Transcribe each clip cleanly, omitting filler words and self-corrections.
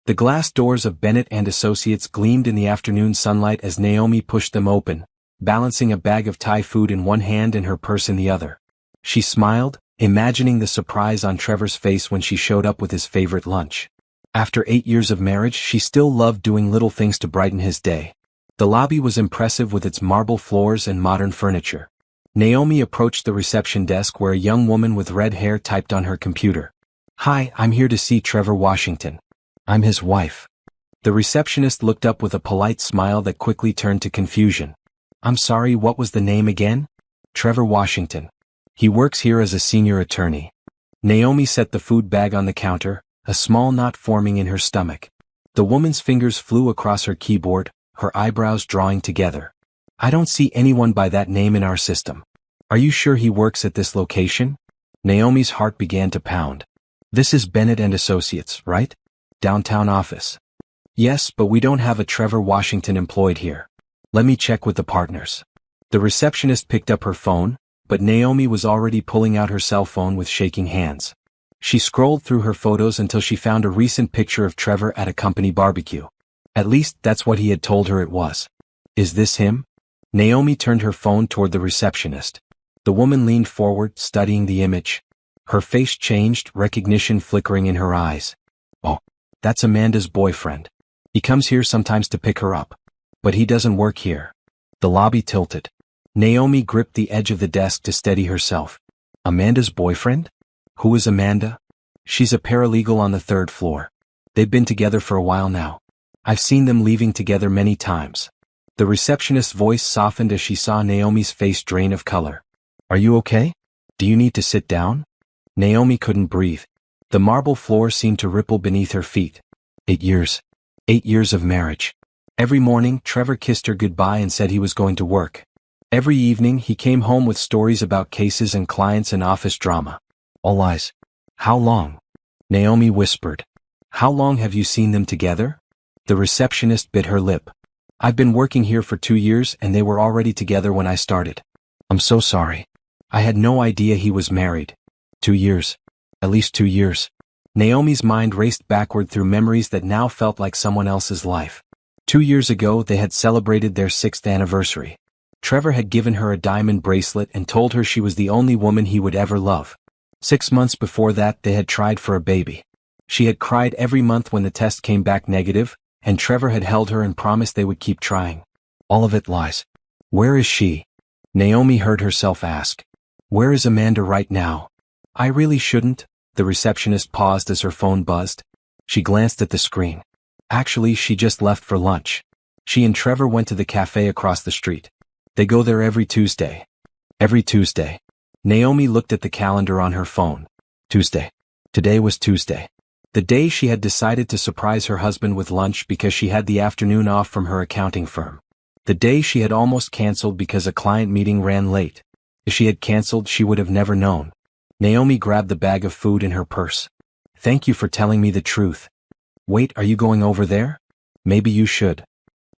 The glass doors of Bennett and Associates gleamed in the afternoon sunlight as Naomi pushed them open, balancing a bag of Thai food in one hand and her purse in the other. She smiled, imagining the surprise on Trevor's face when she showed up with his favorite lunch. After 8 years of marriage, she still loved doing little things to brighten his day. The lobby was impressive with its marble floors and modern furniture. Naomi approached the reception desk where a young woman with red hair typed on her computer. "Hi, I'm here to see Trevor Washington. I'm his wife." The receptionist looked up with a polite smile that quickly turned to confusion. "I'm sorry, what was the name again?" "Trevor Washington. He works here as a senior attorney." Naomi set the food bag on the counter, a small knot forming in her stomach. The woman's fingers flew across her keyboard, her eyebrows drawing together. "I don't see anyone by that name in our system. Are you sure he works at this location?" Naomi's heart began to pound. "This is Bennett and Associates, right? Downtown office." "Yes, but we don't have a Trevor Washington employed here. Let me check with the partners." The receptionist picked up her phone, but Naomi was already pulling out her cell phone with shaking hands. She scrolled through her photos until she found a recent picture of Trevor at a company barbecue. At least that's what he had told her it was. "Is this him?" Naomi turned her phone toward the receptionist. The woman leaned forward, studying the image. Her face changed, recognition flickering in her eyes. "Oh, that's Amanda's boyfriend. He comes here sometimes to pick her up. But he doesn't work here." The lobby tilted. Naomi gripped the edge of the desk to steady herself. "Amanda's boyfriend? Who is Amanda?" "She's a paralegal on the 3rd floor. They've been together for a while now. I've seen them leaving together many times." The receptionist's voice softened as she saw Naomi's face drain of color. "Are you okay? Do you need to sit down?" Naomi couldn't breathe. The marble floor seemed to ripple beneath her feet. 8 years. 8 years of marriage. Every morning, Trevor kissed her goodbye and said he was going to work. Every evening, he came home with stories about cases and clients and office drama. All lies. "How long?" Naomi whispered. "How long have you seen them together?" The receptionist bit her lip. "I've been working here for 2 years and they were already together when I started. I'm so sorry. I had no idea he was married." 2 years. At least 2 years. Naomi's mind raced backward through memories that now felt like someone else's life. 2 years ago, they had celebrated their 6th anniversary. Trevor had given her a diamond bracelet and told her she was the only woman he would ever love. 6 months before that, they had tried for a baby. She had cried every month when the test came back negative, and Trevor had held her and promised they would keep trying. All of it lies. Where is she? Naomi heard herself ask. Where is Amanda right now? I really shouldn't. The receptionist paused as her phone buzzed. She glanced at the screen. Actually, she just left for lunch. She and Trevor went to the cafe across the street. They go there every Tuesday. Every Tuesday. Naomi looked at the calendar on her phone. Tuesday. Today was Tuesday. The day she had decided to surprise her husband with lunch because she had the afternoon off from her accounting firm. The day she had almost canceled because a client meeting ran late. If she had canceled, she would have never known. Naomi grabbed the bag of food in her purse. Thank you for telling me the truth. Wait, are you going over there? Maybe you should.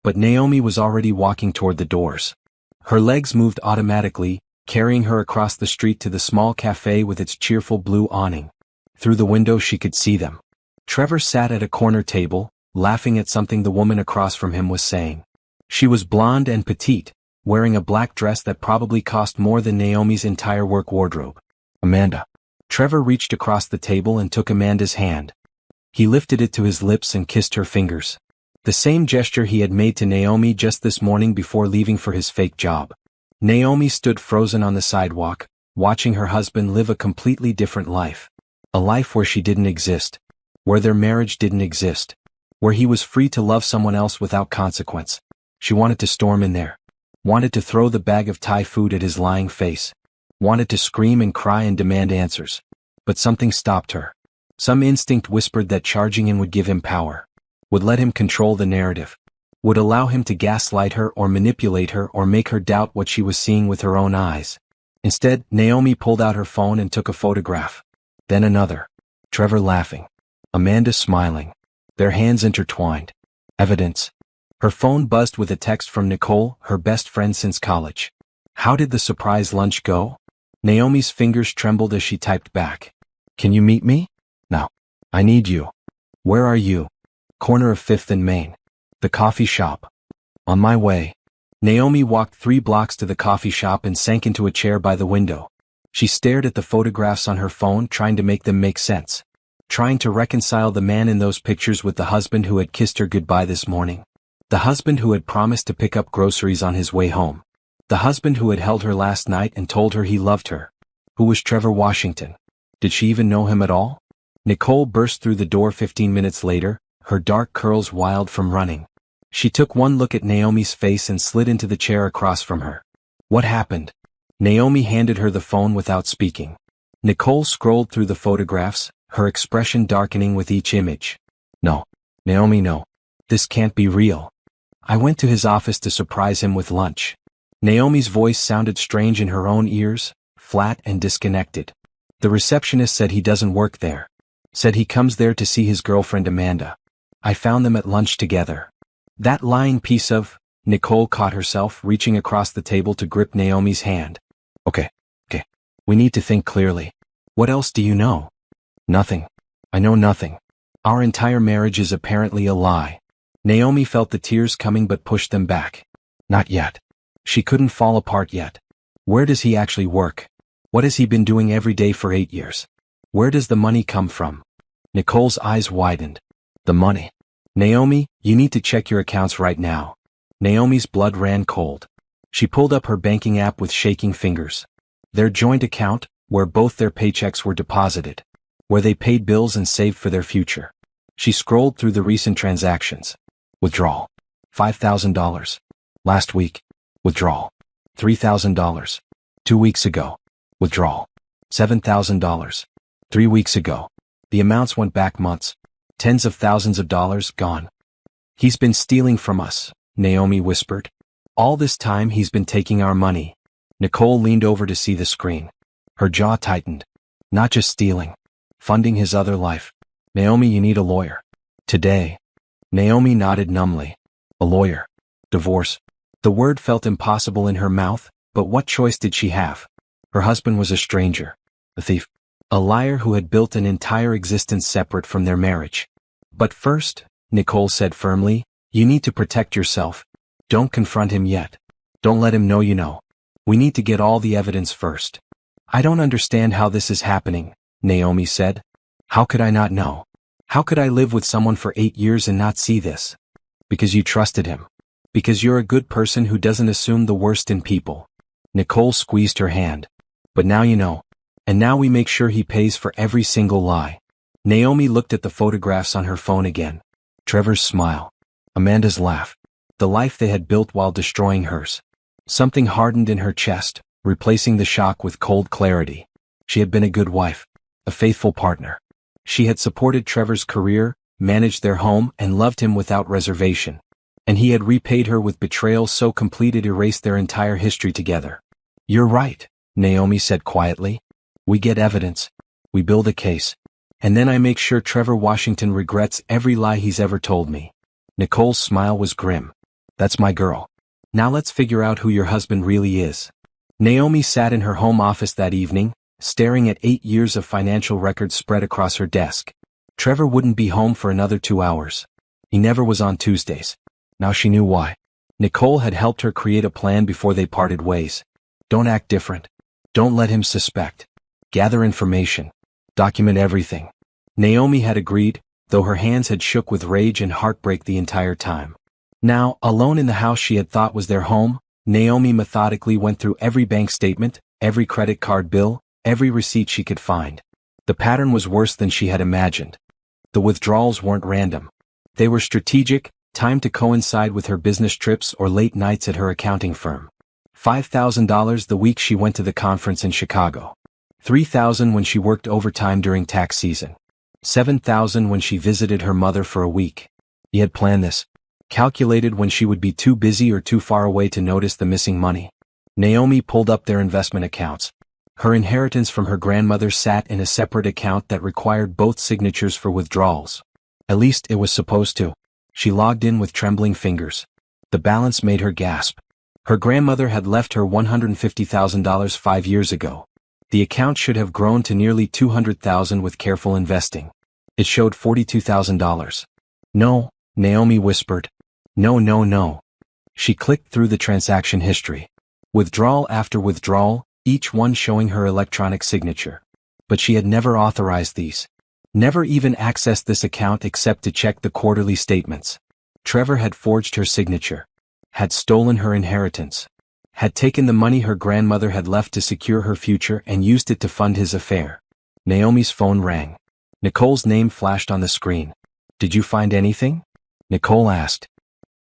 But Naomi was already walking toward the doors. Her legs moved automatically, carrying her across the street to the small cafe with its cheerful blue awning. Through the window she could see them. Trevor sat at a corner table, laughing at something the woman across from him was saying. She was blonde and petite, wearing a black dress that probably cost more than Naomi's entire work wardrobe. Amanda. Trevor reached across the table and took Amanda's hand. He lifted it to his lips and kissed her fingers. The same gesture he had made to Naomi just this morning before leaving for his fake job. Naomi stood frozen on the sidewalk, watching her husband live a completely different life. A life where she didn't exist. Where their marriage didn't exist. Where he was free to love someone else without consequence. She wanted to storm in there. Wanted to throw the bag of Thai food at his lying face. Wanted to scream and cry and demand answers. But something stopped her. Some instinct whispered that charging in would give him power. Would let him control the narrative. Would allow him to gaslight her or manipulate her or make her doubt what she was seeing with her own eyes. Instead, Naomi pulled out her phone and took a photograph. Then another. Trevor laughing. Amanda smiling. Their hands intertwined. Evidence. Her phone buzzed with a text from Nicole, her best friend since college. How did the surprise lunch go? Naomi's fingers trembled as she typed back. Can you meet me? No. I need you. Where are you? Corner of 5th and Main. The coffee shop. On my way. Naomi walked 3 blocks to the coffee shop and sank into a chair by the window. She stared at the photographs on her phone, trying to make them make sense. Trying to reconcile the man in those pictures with the husband who had kissed her goodbye this morning. The husband who had promised to pick up groceries on his way home. The husband who had held her last night and told her he loved her. Who was Trevor Washington? Did she even know him at all? Nicole burst through the door 15 minutes later, her dark curls wild from running. She took one look at Naomi's face and slid into the chair across from her. What happened? Naomi handed her the phone without speaking. Nicole scrolled through the photographs, her expression darkening with each image. No. Naomi, no. This can't be real. I went to his office to surprise him with lunch. Naomi's voice sounded strange in her own ears, flat and disconnected. The receptionist said he doesn't work there. Said he comes there to see his girlfriend Amanda. I found them at lunch together. That lying piece of... Nicole caught herself reaching across the table to grip Naomi's hand. Okay. We need to think clearly. What else do you know? Nothing. I know nothing. Our entire marriage is apparently a lie. Naomi felt the tears coming but pushed them back. Not yet. She couldn't fall apart yet. Where does he actually work? What has he been doing every day for 8 years? Where does the money come from? Nicole's eyes widened. The money. Naomi, you need to check your accounts right now. Naomi's blood ran cold. She pulled up her banking app with shaking fingers. Their joint account, where both their paychecks were deposited. Where they paid bills and saved for their future. She scrolled through the recent transactions. Withdrawal. $5,000. Last week. Withdrawal. $3,000. 2 weeks ago. Withdrawal. $7,000. 3 weeks ago. The amounts went back months. Tens of thousands of dollars gone. He's been stealing from us, Naomi whispered. All this time he's been taking our money. Nicole leaned over to see the screen. Her jaw tightened. Not just stealing. Funding his other life. Naomi, you need a lawyer. Today. Naomi nodded numbly. A lawyer. Divorce. The word felt impossible in her mouth, but what choice did she have? Her husband was a stranger. A thief. A liar who had built an entire existence separate from their marriage. But first, Nicole said firmly, you need to protect yourself. Don't confront him yet. Don't let him know you know. We need to get all the evidence first. I don't understand how this is happening, Naomi said. How could I not know? How could I live with someone for 8 years and not see this? Because you trusted him. Because you're a good person who doesn't assume the worst in people. Nicole squeezed her hand. But now you know. And now we make sure he pays for every single lie. Naomi looked at the photographs on her phone again. Trevor's smile. Amanda's laugh. The life they had built while destroying hers. Something hardened in her chest, replacing the shock with cold clarity. She had been a good wife. A faithful partner. She had supported Trevor's career, managed their home, and loved him without reservation. And he had repaid her with betrayal so complete it erased their entire history together. You're right, Naomi said quietly. We get evidence. We build a case. And then I make sure Trevor Washington regrets every lie he's ever told me. Nicole's smile was grim. That's my girl. Now let's figure out who your husband really is. Naomi sat in her home office that evening, staring at 8 years of financial records spread across her desk. Trevor wouldn't be home for another 2 hours. He never was on Tuesdays. Now she knew why. Nicole had helped her create a plan before they parted ways. Don't act different. Don't let him suspect. Gather information. Document everything. Naomi had agreed, though her hands had shook with rage and heartbreak the entire time. Now, alone in the house she had thought was their home, Naomi methodically went through every bank statement, every credit card bill, every receipt she could find. The pattern was worse than she had imagined. The withdrawals weren't random. They were strategic, timed to coincide with her business trips or late nights at her accounting firm. $5,000 the week she went to the conference in Chicago. $3,000 when she worked overtime during tax season. $7,000 when she visited her mother for a week. He had planned this. Calculated when she would be too busy or too far away to notice the missing money. Naomi pulled up their investment accounts. Her inheritance from her grandmother sat in a separate account that required both signatures for withdrawals. At least it was supposed to. She logged in with trembling fingers. The balance made her gasp. Her grandmother had left her $150,000 5 years ago. The account should have grown to nearly $200,000 with careful investing. It showed $42,000. No, Naomi whispered. No, no, no. She clicked through the transaction history. Withdrawal after withdrawal, each one showing her electronic signature. But she had never authorized these. Never even accessed this account except to check the quarterly statements. Trevor had forged her signature. Had stolen her inheritance. Had taken the money her grandmother had left to secure her future and used it to fund his affair. Naomi's phone rang. Nicole's name flashed on the screen. Did you find anything? Nicole asked.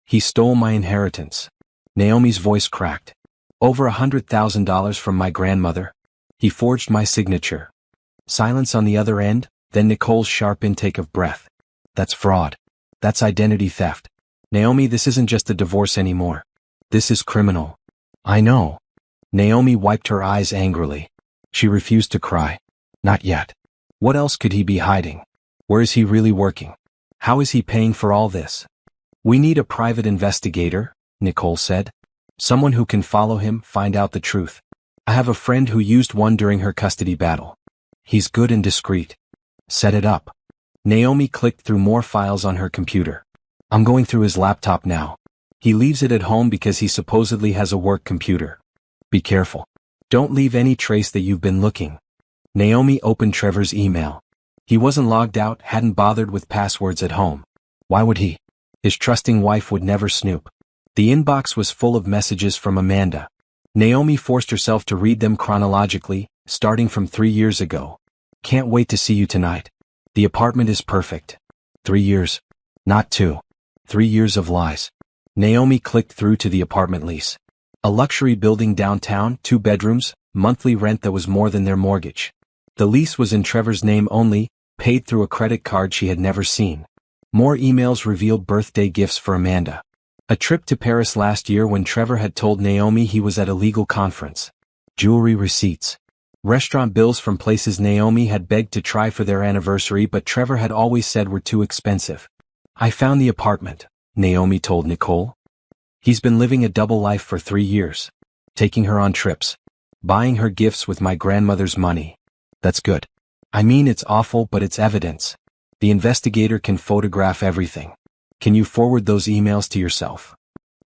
He stole my inheritance. Naomi's voice cracked. Over $100,000 from my grandmother. He forged my signature. Silence on the other end, then Nicole's sharp intake of breath. That's fraud. That's identity theft. Naomi, this isn't just a divorce anymore. This is criminal. I know. Naomi wiped her eyes angrily. She refused to cry. Not yet. What else could he be hiding? Where is he really working? How is he paying for all this? We need a private investigator, Nicole said. Someone who can follow him, find out the truth. I have a friend who used one during her custody battle. He's good and discreet. Set it up. Naomi clicked through more files on her computer. I'm going through his laptop now. He leaves it at home because he supposedly has a work computer. Be careful. Don't leave any trace that you've been looking. Naomi opened Trevor's email. He wasn't logged out, hadn't bothered with passwords at home. Why would he? His trusting wife would never snoop. The inbox was full of messages from Amanda. Naomi forced herself to read them chronologically, starting from 3 years ago. Can't wait to see you tonight. The apartment is perfect. 3 years. Not 2. 3 years of lies. Naomi clicked through to the apartment lease. A luxury building downtown, 2 bedrooms, monthly rent that was more than their mortgage. The lease was in Trevor's name only, paid through a credit card she had never seen. More emails revealed birthday gifts for Amanda. A trip to Paris last year when Trevor had told Naomi he was at a legal conference. Jewelry receipts. Restaurant bills from places Naomi had begged to try for their anniversary but Trevor had always said were too expensive. I found the apartment, Naomi told Nicole. He's been living a double life for 3 years. Taking her on trips. Buying her gifts with my grandmother's money. That's good. I mean, it's awful, but it's evidence. The investigator can photograph everything. Can you forward those emails to yourself?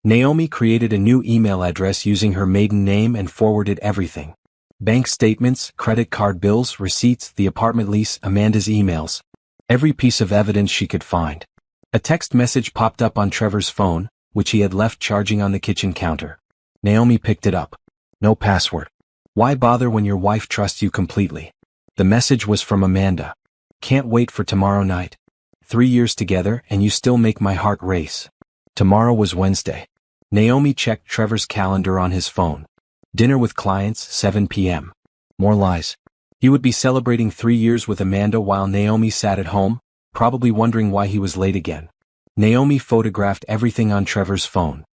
Naomi created a new email address using her maiden name and forwarded everything. Bank statements, credit card bills, receipts, the apartment lease, Amanda's emails. Every piece of evidence she could find. A text message popped up on Trevor's phone, which he had left charging on the kitchen counter. Naomi picked it up. No password. Why bother when your wife trusts you completely? The message was from Amanda. Can't wait for tomorrow night. 3 years together and you still make my heart race. Tomorrow was Wednesday. Naomi checked Trevor's calendar on his phone. Dinner with clients, 7 p.m. More lies. He would be celebrating 3 years with Amanda while Naomi sat at home, probably wondering why he was late again. Naomi photographed everything on Trevor's phone.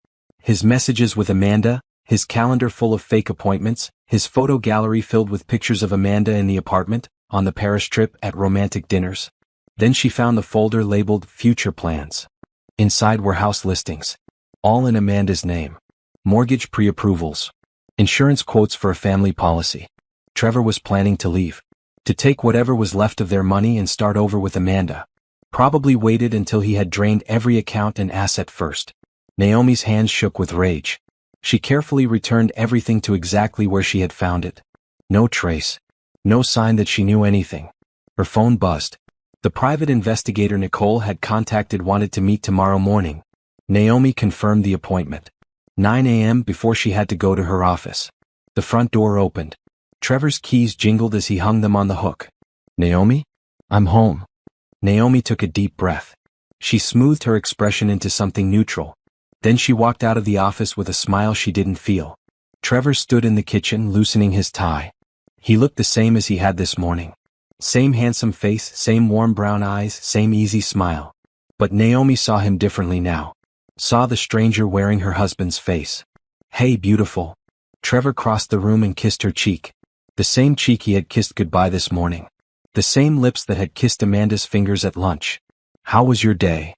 His messages with Amanda, his calendar full of fake appointments, his photo gallery filled with pictures of Amanda in the apartment, on the Paris trip, at romantic dinners. Then she found the folder labeled Future Plans. Inside were house listings. All in Amanda's name. Mortgage pre-approvals. Insurance quotes for a family policy. Trevor was planning to leave. To take whatever was left of their money and start over with Amanda. Probably waited until he had drained every account and asset first. Naomi's hands shook with rage. She carefully returned everything to exactly where she had found it. No trace. No sign that she knew anything. Her phone buzzed. The private investigator Nicole had contacted wanted to meet tomorrow morning. Naomi confirmed the appointment. 9 a.m. before she had to go to her office. The front door opened. Trevor's keys jingled as he hung them on the hook. Naomi? I'm home. Naomi took a deep breath. She smoothed her expression into something neutral. Then she walked out of the office with a smile she didn't feel. Trevor stood in the kitchen loosening his tie. He looked the same as he had this morning. Same handsome face, same warm brown eyes, same easy smile. But Naomi saw him differently now. Saw the stranger wearing her husband's face. Hey, beautiful. Trevor crossed the room and kissed her cheek. The same cheek he had kissed goodbye this morning. The same lips that had kissed Amanda's fingers at lunch. How was your day?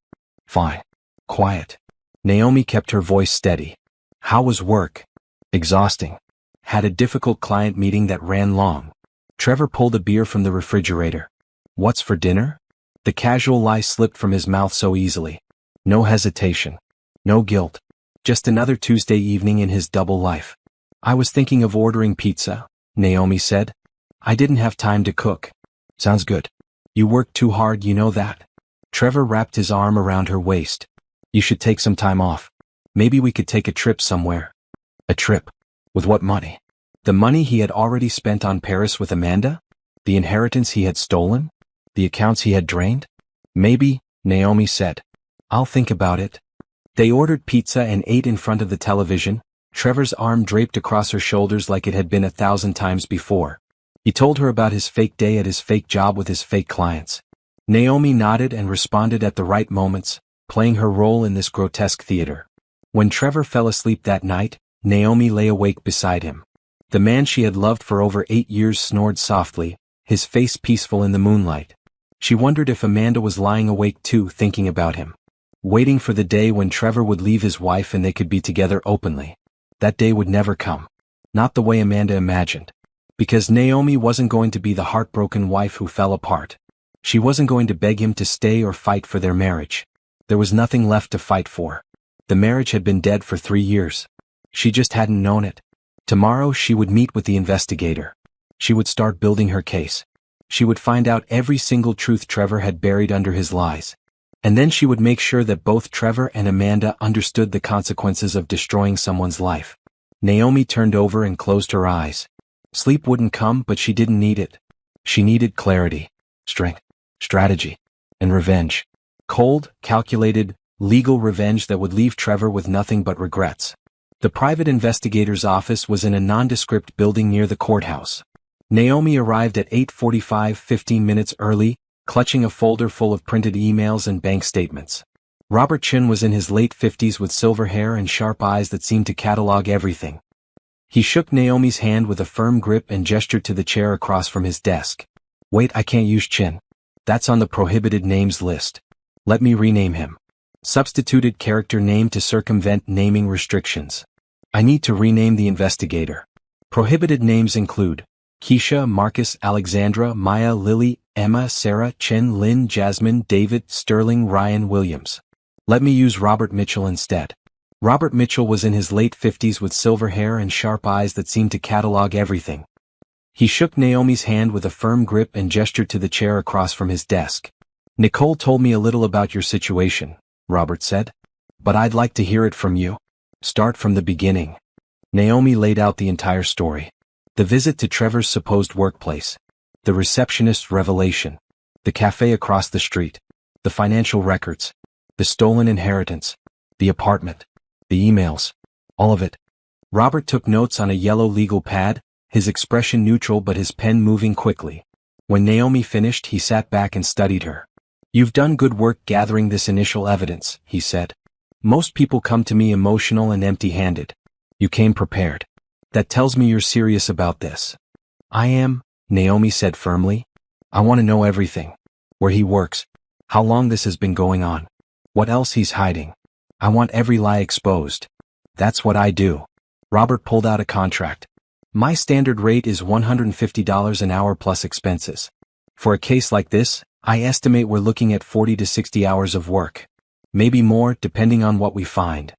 Fine. Quiet. Naomi kept her voice steady. How was work? Exhausting. Had a difficult client meeting that ran long. Trevor pulled a beer from the refrigerator. What's for dinner? The casual lie slipped from his mouth so easily. No hesitation. No guilt. Just another Tuesday evening in his double life. I was thinking of ordering pizza, Naomi said. I didn't have time to cook. Sounds good. You worked too hard, you know that. Trevor wrapped his arm around her waist. You should take some time off. Maybe we could take a trip somewhere. A trip? With what money? The money he had already spent on Paris with Amanda? The inheritance he had stolen? The accounts he had drained? Maybe, Naomi said. I'll think about it. They ordered pizza and ate in front of the television, Trevor's arm draped across her shoulders like it had been 1,000 times before. He told her about his fake day at his fake job with his fake clients. Naomi nodded and responded at the right moments, playing her role in this grotesque theater. When Trevor fell asleep that night, Naomi lay awake beside him. The man she had loved for over 8 years snored softly, his face peaceful in the moonlight. She wondered if Amanda was lying awake too, thinking about him. Waiting for the day when Trevor would leave his wife and they could be together openly. That day would never come. Not the way Amanda imagined. Because Naomi wasn't going to be the heartbroken wife who fell apart. She wasn't going to beg him to stay or fight for their marriage. There was nothing left to fight for. The marriage had been dead for 3 years. She just hadn't known it. Tomorrow she would meet with the investigator. She would start building her case. She would find out every single truth Trevor had buried under his lies. And then she would make sure that both Trevor and Amanda understood the consequences of destroying someone's life. Naomi turned over and closed her eyes. Sleep wouldn't come, but she didn't need it. She needed clarity, strength, strategy, and revenge. Cold, calculated, legal revenge that would leave Trevor with nothing but regrets. The private investigator's office was in a nondescript building near the courthouse. Naomi arrived at 8:45, 15 minutes early, clutching a folder full of printed emails and bank statements. Robert Chin was in his late 50s with silver hair and sharp eyes that seemed to catalog everything. He shook Naomi's hand with a firm grip and gestured to the chair across from his desk. Wait, I can't use Chin. That's on the prohibited names list. Let me rename him. Substituted character name to circumvent naming restrictions. I need to rename the investigator. Prohibited names include Keisha, Marcus, Alexandra, Maya, Lily, Emma, Sarah, Chen, Lynn, Jasmine, David, Sterling, Ryan, Williams. Let me use Robert Mitchell instead. Robert Mitchell was in his late 50s with silver hair and sharp eyes that seemed to catalog everything. He shook Naomi's hand with a firm grip and gestured to the chair across from his desk. Nicole told me a little about your situation, Robert said. But I'd like to hear it from you. Start from the beginning. Naomi laid out the entire story. The visit to Trevor's supposed workplace. The receptionist's revelation. The cafe across the street. The financial records. The stolen inheritance. The apartment. The emails. All of it. Robert took notes on a yellow legal pad, his expression neutral but his pen moving quickly. When Naomi finished, he sat back and studied her. You've done good work gathering this initial evidence, he said. Most people come to me emotional and empty-handed. You came prepared. That tells me you're serious about this. I am, Naomi said firmly. I want to know everything. Where he works. How long this has been going on. What else he's hiding. I want every lie exposed. That's what I do. Robert pulled out a contract. My standard rate is $150 an hour plus expenses. For a case like this, I estimate we're looking at 40 to 60 hours of work. Maybe more, depending on what we find.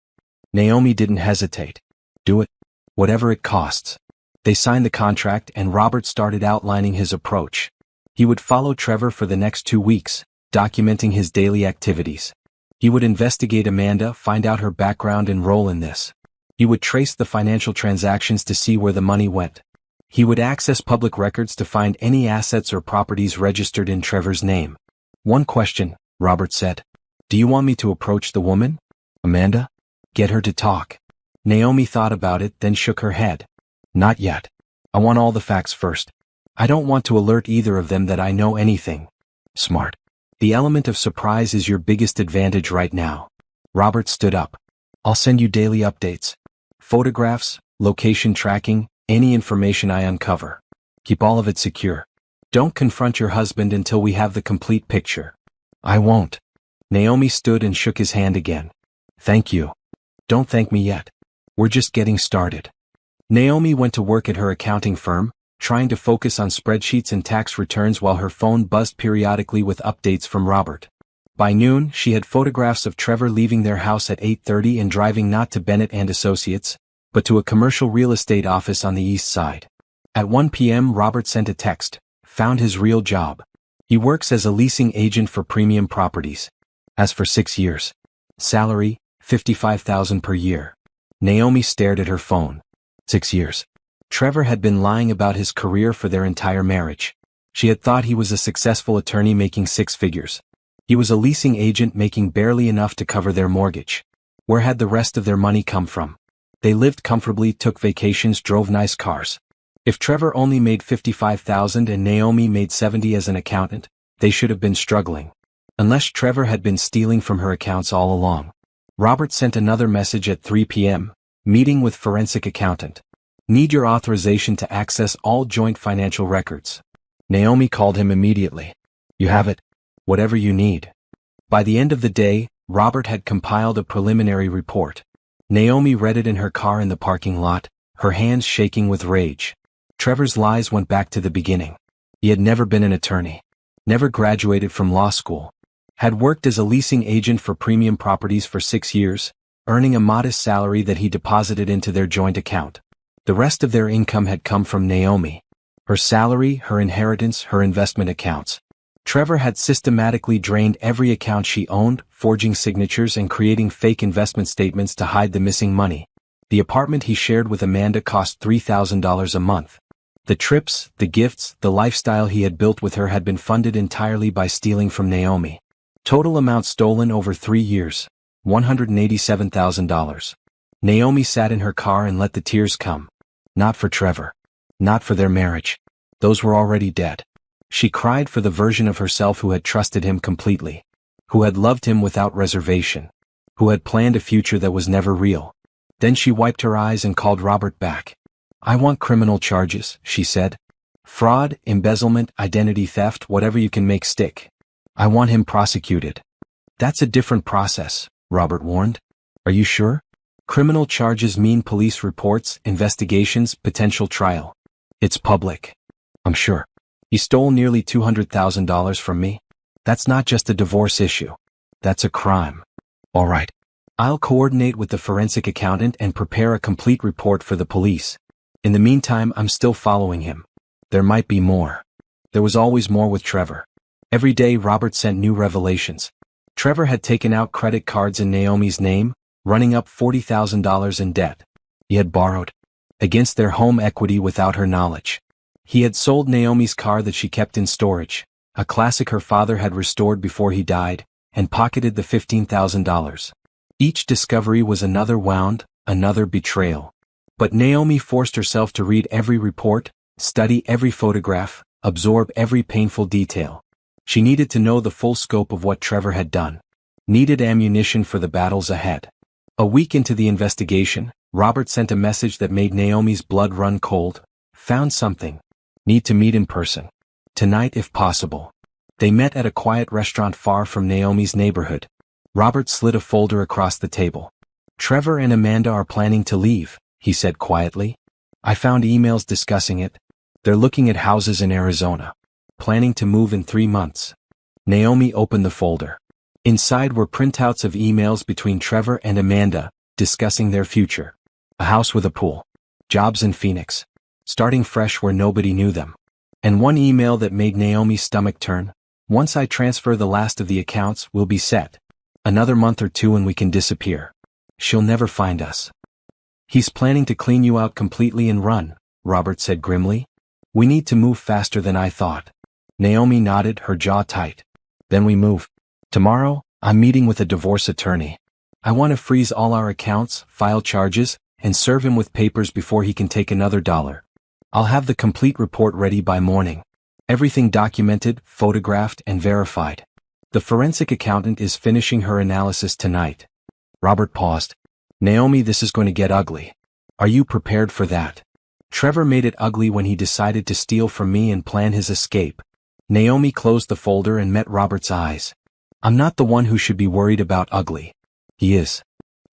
Naomi didn't hesitate. Do it. Whatever it costs. They signed the contract and Robert started outlining his approach. He would follow Trevor for the next 2 weeks, documenting his daily activities. He would investigate Amanda, find out her background and role in this. He would trace the financial transactions to see where the money went. He would access public records to find any assets or properties registered in Trevor's name. One question, Robert said. Do you want me to approach the woman? Amanda? Get her to talk. Naomi thought about it, then shook her head. Not yet. I want all the facts first. I don't want to alert either of them that I know anything. Smart. The element of surprise is your biggest advantage right now. Robert stood up. I'll send you daily updates. Photographs, location tracking, any information I uncover. Keep all of it secure. Don't confront your husband until we have the complete picture. I won't. Naomi stood and shook his hand again. Thank you. Don't thank me yet. We're just getting started. Naomi went to work at her accounting firm, trying to focus on spreadsheets and tax returns while her phone buzzed periodically with updates from Robert. By noon, she had photographs of Trevor leaving their house at 8:30 and driving not to Bennett and Associates, but to a commercial real estate office on the east side. At 1 p.m. Robert sent a text, found his real job. He works as a leasing agent for premium properties. As for 6 years. Salary, $55,000 per year. Naomi stared at her phone. 6 years. Trevor had been lying about his career for their entire marriage. She had thought he was a successful attorney making 6 figures. He was a leasing agent making barely enough to cover their mortgage. Where had the rest of their money come from? They lived comfortably, took vacations, drove nice cars. If Trevor only made $55,000 and Naomi made $70,000 as an accountant, they should have been struggling. Unless Trevor had been stealing from her accounts all along. Robert sent another message at 3 p.m., meeting with forensic accountant. Need your authorization to access all joint financial records. Naomi called him immediately. You have it. Whatever you need. By the end of the day, Robert had compiled a preliminary report. Naomi read it in her car in the parking lot, her hands shaking with rage. Trevor's lies went back to the beginning. He had never been an attorney. Never graduated from law school. Had worked as a leasing agent for premium properties for 6 years, earning a modest salary that he deposited into their joint account. The rest of their income had come from Naomi. Her salary, her inheritance, her investment accounts. Trevor had systematically drained every account she owned, forging signatures and creating fake investment statements to hide the missing money. The apartment he shared with Amanda cost $3,000 a month. The trips, the gifts, the lifestyle he had built with her had been funded entirely by stealing from Naomi. Total amount stolen over 3 years, $187,000. Naomi sat in her car and let the tears come. Not for Trevor. Not for their marriage. Those were already dead. She cried for the version of herself who had trusted him completely. Who had loved him without reservation. Who had planned a future that was never real. Then she wiped her eyes and called Robert back. I want criminal charges, she said. Fraud, embezzlement, identity theft, whatever you can make stick. I want him prosecuted. That's a different process, Robert warned. Are you sure? Criminal charges mean police reports, investigations, potential trial. It's public. I'm sure. He stole nearly $200,000 from me. That's not just a divorce issue. That's a crime. All right. I'll coordinate with the forensic accountant and prepare a complete report for the police. In the meantime, I'm still following him. There might be more. There was always more with Trevor. Every day Robert sent new revelations. Trevor had taken out credit cards in Naomi's name, running up $40,000 in debt. He had borrowed against their home equity without her knowledge. He had sold Naomi's car that she kept in storage, a classic her father had restored before he died, and pocketed the $15,000. Each discovery was another wound, another betrayal. But Naomi forced herself to read every report, study every photograph, absorb every painful detail. She needed to know the full scope of what Trevor had done. Needed ammunition for the battles ahead. A week into the investigation, Robert sent a message that made Naomi's blood run cold. Found something. Need to meet in person. Tonight if possible. They met at a quiet restaurant far from Naomi's neighborhood. Robert slid a folder across the table. Trevor and Amanda are planning to leave, he said quietly. I found emails discussing it. They're looking at houses in Arizona. Planning to move in 3 months. Naomi opened the folder. Inside were printouts of emails between Trevor and Amanda, discussing their future. A house with a pool. Jobs in Phoenix. Starting fresh where nobody knew them. And one email that made Naomi's stomach turn. Once I transfer the last of the accounts, we'll be set. Another month or 2 and we can disappear. She'll never find us. He's planning to clean you out completely and run, Robert said grimly. We need to move faster than I thought. Naomi nodded, her jaw tight. Then we move. Tomorrow, I'm meeting with a divorce attorney. I want to freeze all our accounts, file charges, and serve him with papers before he can take another dollar. I'll have the complete report ready by morning. Everything documented, photographed, and verified. The forensic accountant is finishing her analysis tonight. Robert paused. Naomi, this is going to get ugly. Are you prepared for that? Trevor made it ugly when he decided to steal from me and plan his escape. Naomi closed the folder and met Robert's eyes. I'm not the one who should be worried about ugly. He is.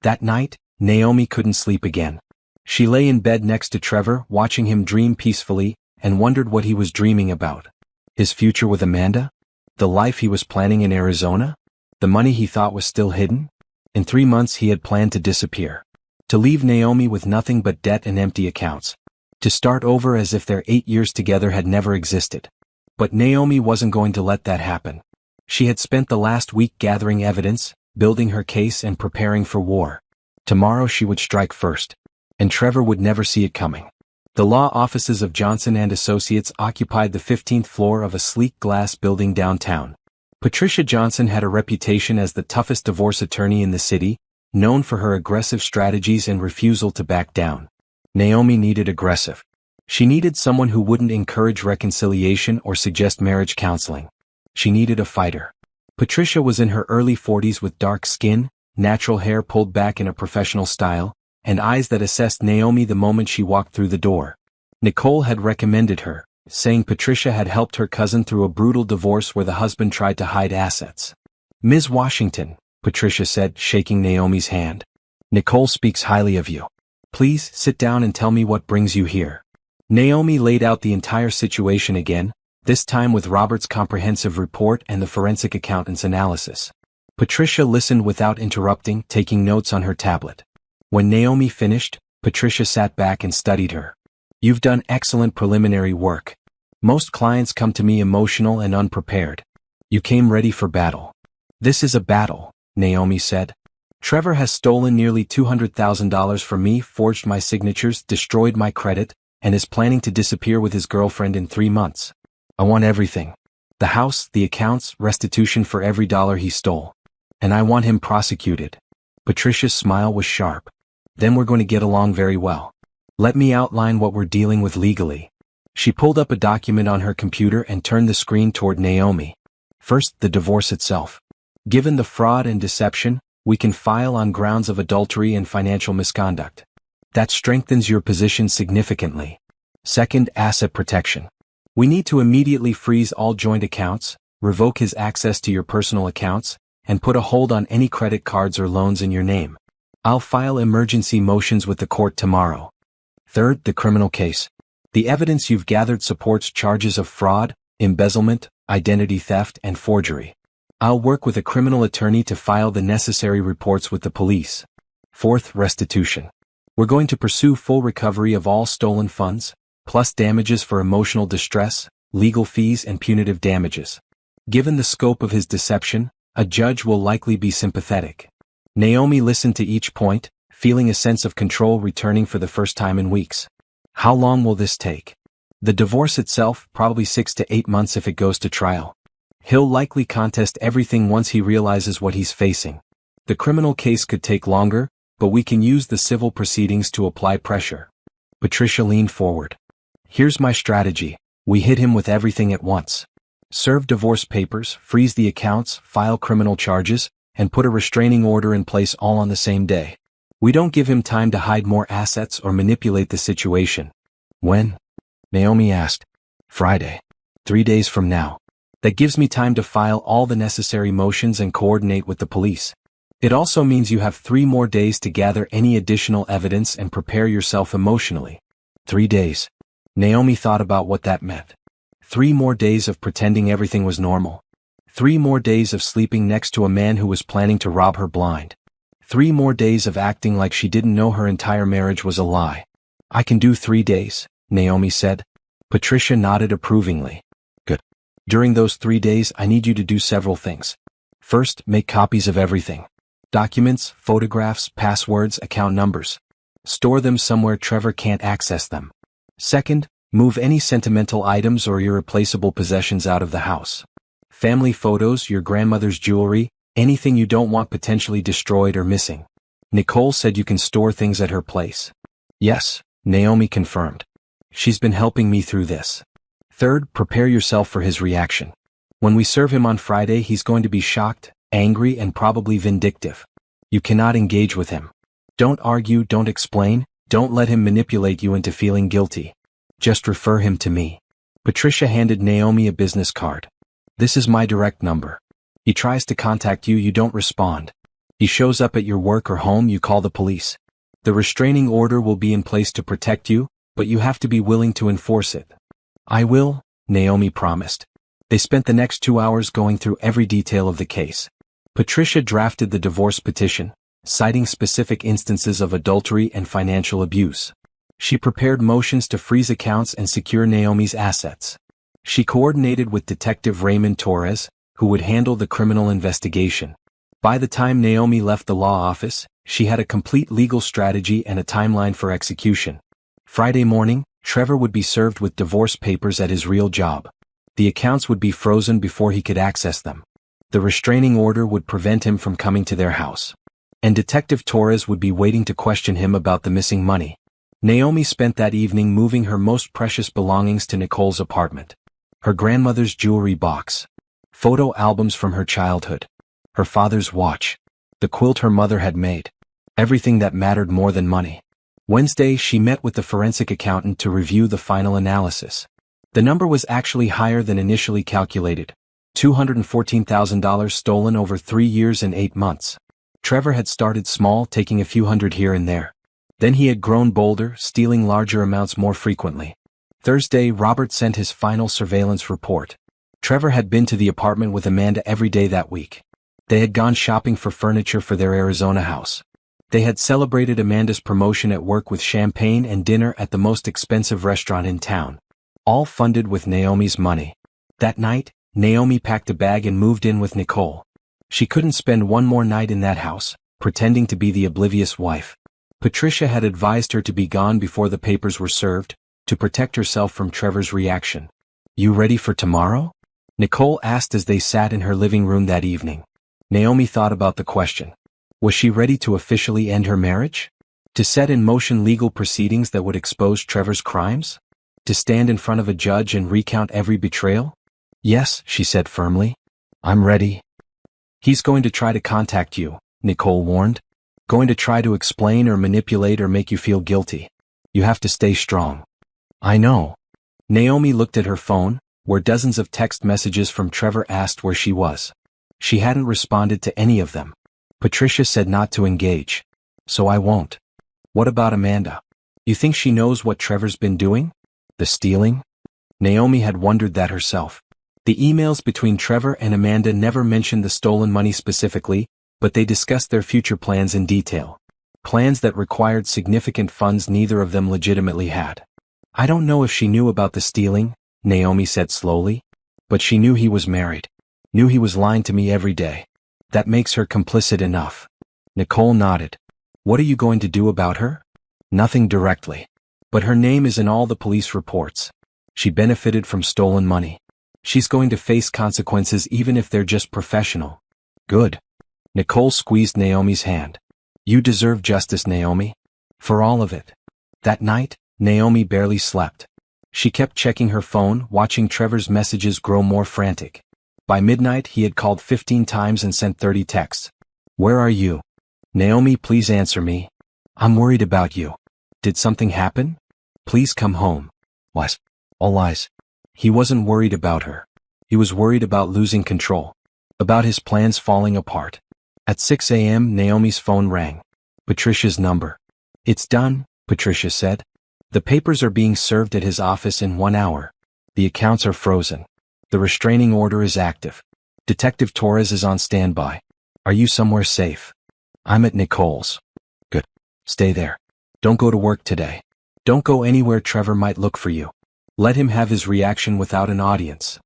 That night, Naomi couldn't sleep again. She lay in bed next to Trevor, watching him dream peacefully, and wondered what he was dreaming about. His future with Amanda? The life he was planning in Arizona? The money he thought was still hidden? In 3 months he had planned to disappear. To leave Naomi with nothing but debt and empty accounts. To start over as if their 8 years together had never existed. But Naomi wasn't going to let that happen. She had spent the last week gathering evidence, building her case and preparing for war. Tomorrow she would strike first. And Trevor would never see it coming. The law offices of Johnson and Associates occupied the 15th floor of a sleek glass building downtown. Patricia Johnson had a reputation as the toughest divorce attorney in the city, known for her aggressive strategies and refusal to back down. Naomi needed aggressive. She needed someone who wouldn't encourage reconciliation or suggest marriage counseling. She needed a fighter. Patricia was in her early 40s with dark skin, natural hair pulled back in a professional style, and eyes that assessed Naomi the moment she walked through the door. Nicole had recommended her, saying Patricia had helped her cousin through a brutal divorce where the husband tried to hide assets. "Ms. Washington," Patricia said, shaking Naomi's hand. "Nicole speaks highly of you. Please sit down and tell me what brings you here." Naomi laid out the entire situation again, this time with Robert's comprehensive report and the forensic accountant's analysis. Patricia listened without interrupting, taking notes on her tablet. When Naomi finished, Patricia sat back and studied her. "You've done excellent preliminary work. Most clients come to me emotional and unprepared. You came ready for battle." "This is a battle," Naomi said. "Trevor has stolen nearly $200,000 from me, forged my signatures, destroyed my credit, and is planning to disappear with his girlfriend in 3 months. I want everything. The house, the accounts, restitution for every dollar he stole. And I want him prosecuted." Patricia's smile was sharp. "Then we're going to get along very well. Let me outline what we're dealing with legally." She pulled up a document on her computer and turned the screen toward Naomi. "First, the divorce itself. Given the fraud and deception, we can file on grounds of adultery and financial misconduct. That strengthens your position significantly. Second, asset protection. We need to immediately freeze all joint accounts, revoke his access to your personal accounts, and put a hold on any credit cards or loans in your name. I'll file emergency motions with the court tomorrow. Third, the criminal case. The evidence you've gathered supports charges of fraud, embezzlement, identity theft, and forgery. I'll work with a criminal attorney to file the necessary reports with the police. Fourth, restitution. We're going to pursue full recovery of all stolen funds, plus damages for emotional distress, legal fees, and punitive damages. Given the scope of his deception, a judge will likely be sympathetic." Naomi listened to each point, feeling a sense of control returning for the first time in weeks. "How long will this take?" "The divorce itself, probably 6 to 8 months if it goes to trial. He'll likely contest everything once he realizes what he's facing. The criminal case could take longer, but we can use the civil proceedings to apply pressure." Patricia leaned forward. "Here's my strategy. We hit him with everything at once. Serve divorce papers, freeze the accounts, file criminal charges, and put a restraining order in place all on the same day. We don't give him time to hide more assets or manipulate the situation." "When?" Naomi asked. "Friday. 3 days from now. That gives me time to file all the necessary motions and coordinate with the police. It also means you have 3 more days to gather any additional evidence and prepare yourself emotionally." 3 days. Naomi thought about what that meant. 3 more days of pretending everything was normal. 3 more days of sleeping next to a man who was planning to rob her blind. 3 more days of acting like she didn't know her entire marriage was a lie. "I can do 3 days, Naomi said. Patricia nodded approvingly. "Good. During those 3 days I need you to do several things. First, make copies of everything. Documents, photographs, passwords, account numbers. Store them somewhere Trevor can't access them. Second, move any sentimental items or irreplaceable possessions out of the house. Family photos, your grandmother's jewelry, anything you don't want potentially destroyed or missing. Nicole said you can store things at her place." "Yes," Naomi confirmed. "She's been helping me through this." Third, prepare yourself for his reaction. When we serve him on Friday, he's going to be shocked, angry, and probably vindictive. You cannot engage with him. Don't argue, don't explain, don't let him manipulate you into feeling guilty. Just refer him to me. Patricia handed Naomi a business card. "This is my direct number. He tries to contact you, you don't respond. He shows up at your work or home, you call the police. The restraining order will be in place to protect you, but you have to be willing to enforce it. I will, Naomi promised. They spent the next 2 hours going through every detail of the case. Patricia drafted the divorce petition, citing specific instances of adultery and financial abuse. She prepared motions to freeze accounts and secure Naomi's assets. She coordinated with Detective Raymond Torres, who would handle the criminal investigation. By the time Naomi left the law office, she had a complete legal strategy and a timeline for execution. Friday morning, Trevor would be served with divorce papers at his real job. The accounts would be frozen before he could access them. The restraining order would prevent him from coming to their house. And Detective Torres would be waiting to question him about the missing money. Naomi spent that evening moving her most precious belongings to Nicole's apartment. Her grandmother's jewelry box, photo albums from her childhood, her father's watch, the quilt her mother had made, everything that mattered more than money. Wednesday, she met with the forensic accountant to review the final analysis. The number was actually higher than initially calculated. $214,000 stolen over 3 years and 8 months. Trevor had started small, taking a few hundred here and there. Then he had grown bolder, stealing larger amounts more frequently. Thursday, Robert sent his final surveillance report. Trevor had been to the apartment with Amanda every day that week. They had gone shopping for furniture for their Arizona house. They had celebrated Amanda's promotion at work with champagne and dinner at the most expensive restaurant in town. All funded with Naomi's money. That night, Naomi packed a bag and moved in with Nicole. She couldn't spend one more night in that house, pretending to be the oblivious wife. Patricia had advised her to be gone before the papers were served, to protect herself from Trevor's reaction. "You ready for tomorrow?" Nicole asked as they sat in her living room that evening. Naomi thought about the question. Was she ready to officially end her marriage? To set in motion legal proceedings that would expose Trevor's crimes? To stand in front of a judge and recount every betrayal? "Yes," she said firmly. "I'm ready." "He's going to try to contact you," Nicole warned. "Going to try to explain or manipulate or make you feel guilty. You have to stay strong." "I know." Naomi looked at her phone, where dozens of text messages from Trevor asked where she was. She hadn't responded to any of them. Patricia said not to engage. "So I won't." "What about Amanda? You think she knows what Trevor's been doing? The stealing?" Naomi had wondered that herself. The emails between Trevor and Amanda never mentioned the stolen money specifically, but they discussed their future plans in detail. Plans that required significant funds neither of them legitimately had. "I don't know if she knew about the stealing," Naomi said slowly. "But she knew he was married. Knew he was lying to me every day. That makes her complicit enough." Nicole nodded. "What are you going to do about her?" "Nothing directly. But her name is in all the police reports. She benefited from stolen money. She's going to face consequences even if they're just professional." "Good." Nicole squeezed Naomi's hand. "You deserve justice, Naomi. For all of it." That night, Naomi barely slept. She kept checking her phone, watching Trevor's messages grow more frantic. By midnight, he had called 15 times and sent 30 texts. "Where are you? Naomi, please answer me. I'm worried about you. Did something happen? Please come home." Lies. All lies. He wasn't worried about her. He was worried about losing control. About his plans falling apart. At 6 a.m., Naomi's phone rang. Patricia's number. "It's done," Patricia said. "The papers are being served at his office in 1 hour. The accounts are frozen. The restraining order is active. Detective Torres is on standby. Are you somewhere safe?" "I'm at Nicole's." "Good. Stay there. Don't go to work today. Don't go anywhere Trevor might look for you. Let him have his reaction without an audience."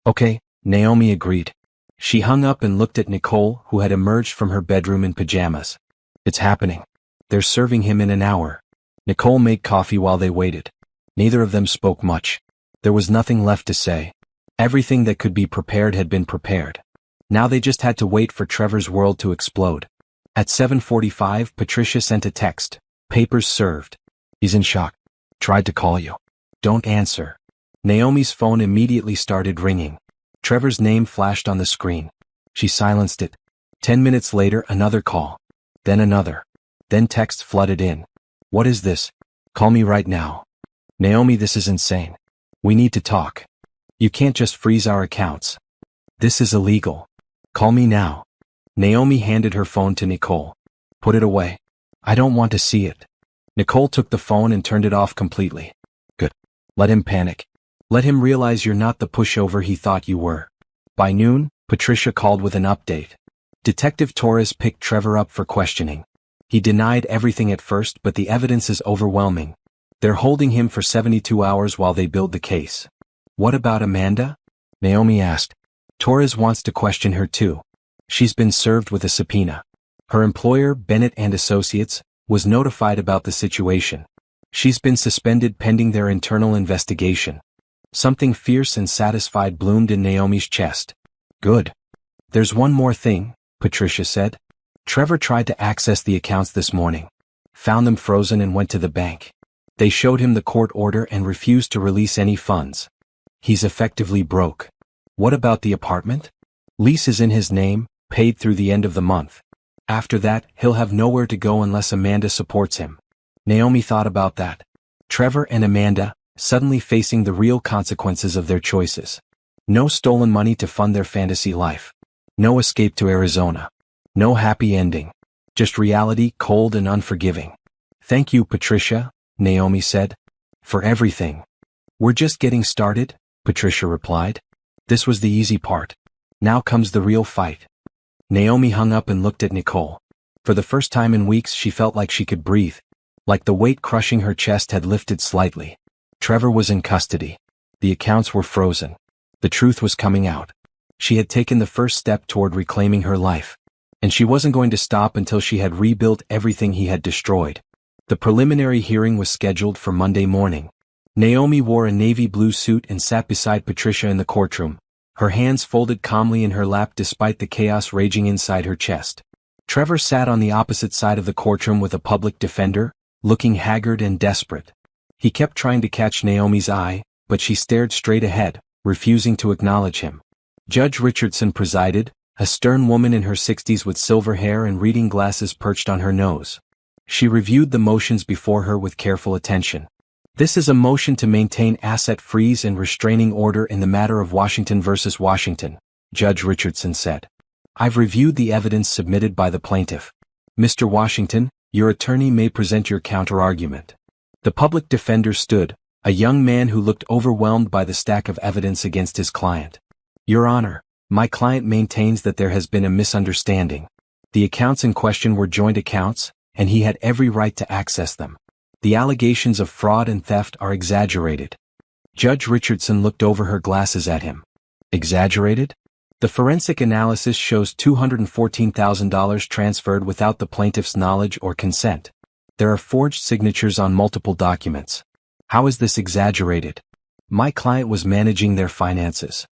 "Okay," Naomi agreed. She hung up and looked at Nicole, who had emerged from her bedroom in pajamas. "It's happening. They're serving him in an hour." Nicole made coffee while they waited. Neither of them spoke much. There was nothing left to say. Everything that could be prepared had been prepared. Now they just had to wait for Trevor's world to explode. At 7:45, Patricia sent a text. "Papers served. He's in shock. Tried to call you. Don't answer." Naomi's phone immediately started ringing. Trevor's name flashed on the screen. She silenced it. 10 minutes later, another call. Then another. Then text flooded in. "What is this? Call me right now. Naomi, this is insane. We need to talk. You can't just freeze our accounts. This is illegal. Call me now." Naomi handed her phone to Nicole. "Put it away. I don't want to see it." Nicole took the phone and turned it off completely. "Good. Let him panic. Let him realize you're not the pushover he thought you were. By noon, Patricia called with an update. Detective Torres picked Trevor up for questioning. He denied everything at first, but the evidence is overwhelming. They're holding him for 72 hours while they build the case. What about Amanda? Naomi asked. Torres wants to question her too. She's been served with a subpoena. Her employer, Bennett and Associates, was notified about the situation. She's been suspended pending their internal investigation. Something fierce and satisfied bloomed in Naomi's chest. Good. There's one more thing, Patricia said. Trevor tried to access the accounts this morning. Found them frozen and went to the bank. They showed him the court order and refused to release any funds. He's effectively broke. What about the apartment? Lease is in his name, paid through the end of the month. After that, he'll have nowhere to go unless Amanda supports him. Naomi thought about that. Trevor and Amanda, suddenly facing the real consequences of their choices. No stolen money to fund their fantasy life. No escape to Arizona. No happy ending. Just reality, cold and unforgiving. Thank you, Patricia, Naomi said. For everything. We're just getting started, Patricia replied. This was the easy part. Now comes the real fight. Naomi hung up and looked at Nicole. For the first time in weeks she felt like she could breathe. Like the weight crushing her chest had lifted slightly. Trevor was in custody. The accounts were frozen. The truth was coming out. She had taken the first step toward reclaiming her life. And she wasn't going to stop until she had rebuilt everything he had destroyed. The preliminary hearing was scheduled for Monday morning. Naomi wore a navy blue suit and sat beside Patricia in the courtroom, her hands folded calmly in her lap despite the chaos raging inside her chest. Trevor sat on the opposite side of the courtroom with a public defender, looking haggard and desperate. He kept trying to catch Naomi's eye, but she stared straight ahead, refusing to acknowledge him. Judge Richardson presided, a stern woman in her 60s with silver hair and reading glasses perched on her nose. She reviewed the motions before her with careful attention. This is a motion to maintain asset freeze and restraining order in the matter of Washington versus Washington, Judge Richardson said. I've reviewed the evidence submitted by the plaintiff. Mr. Washington, your attorney may present your counterargument. The public defender stood, a young man who looked overwhelmed by the stack of evidence against his client. Your Honor, my client maintains that there has been a misunderstanding. The accounts in question were joint accounts, and he had every right to access them. The allegations of fraud and theft are exaggerated. Judge Richardson looked over her glasses at him. Exaggerated? The forensic analysis shows $214,000 transferred without the plaintiff's knowledge or consent. There are forged signatures on multiple documents. How is this exaggerated? My client was managing their finances.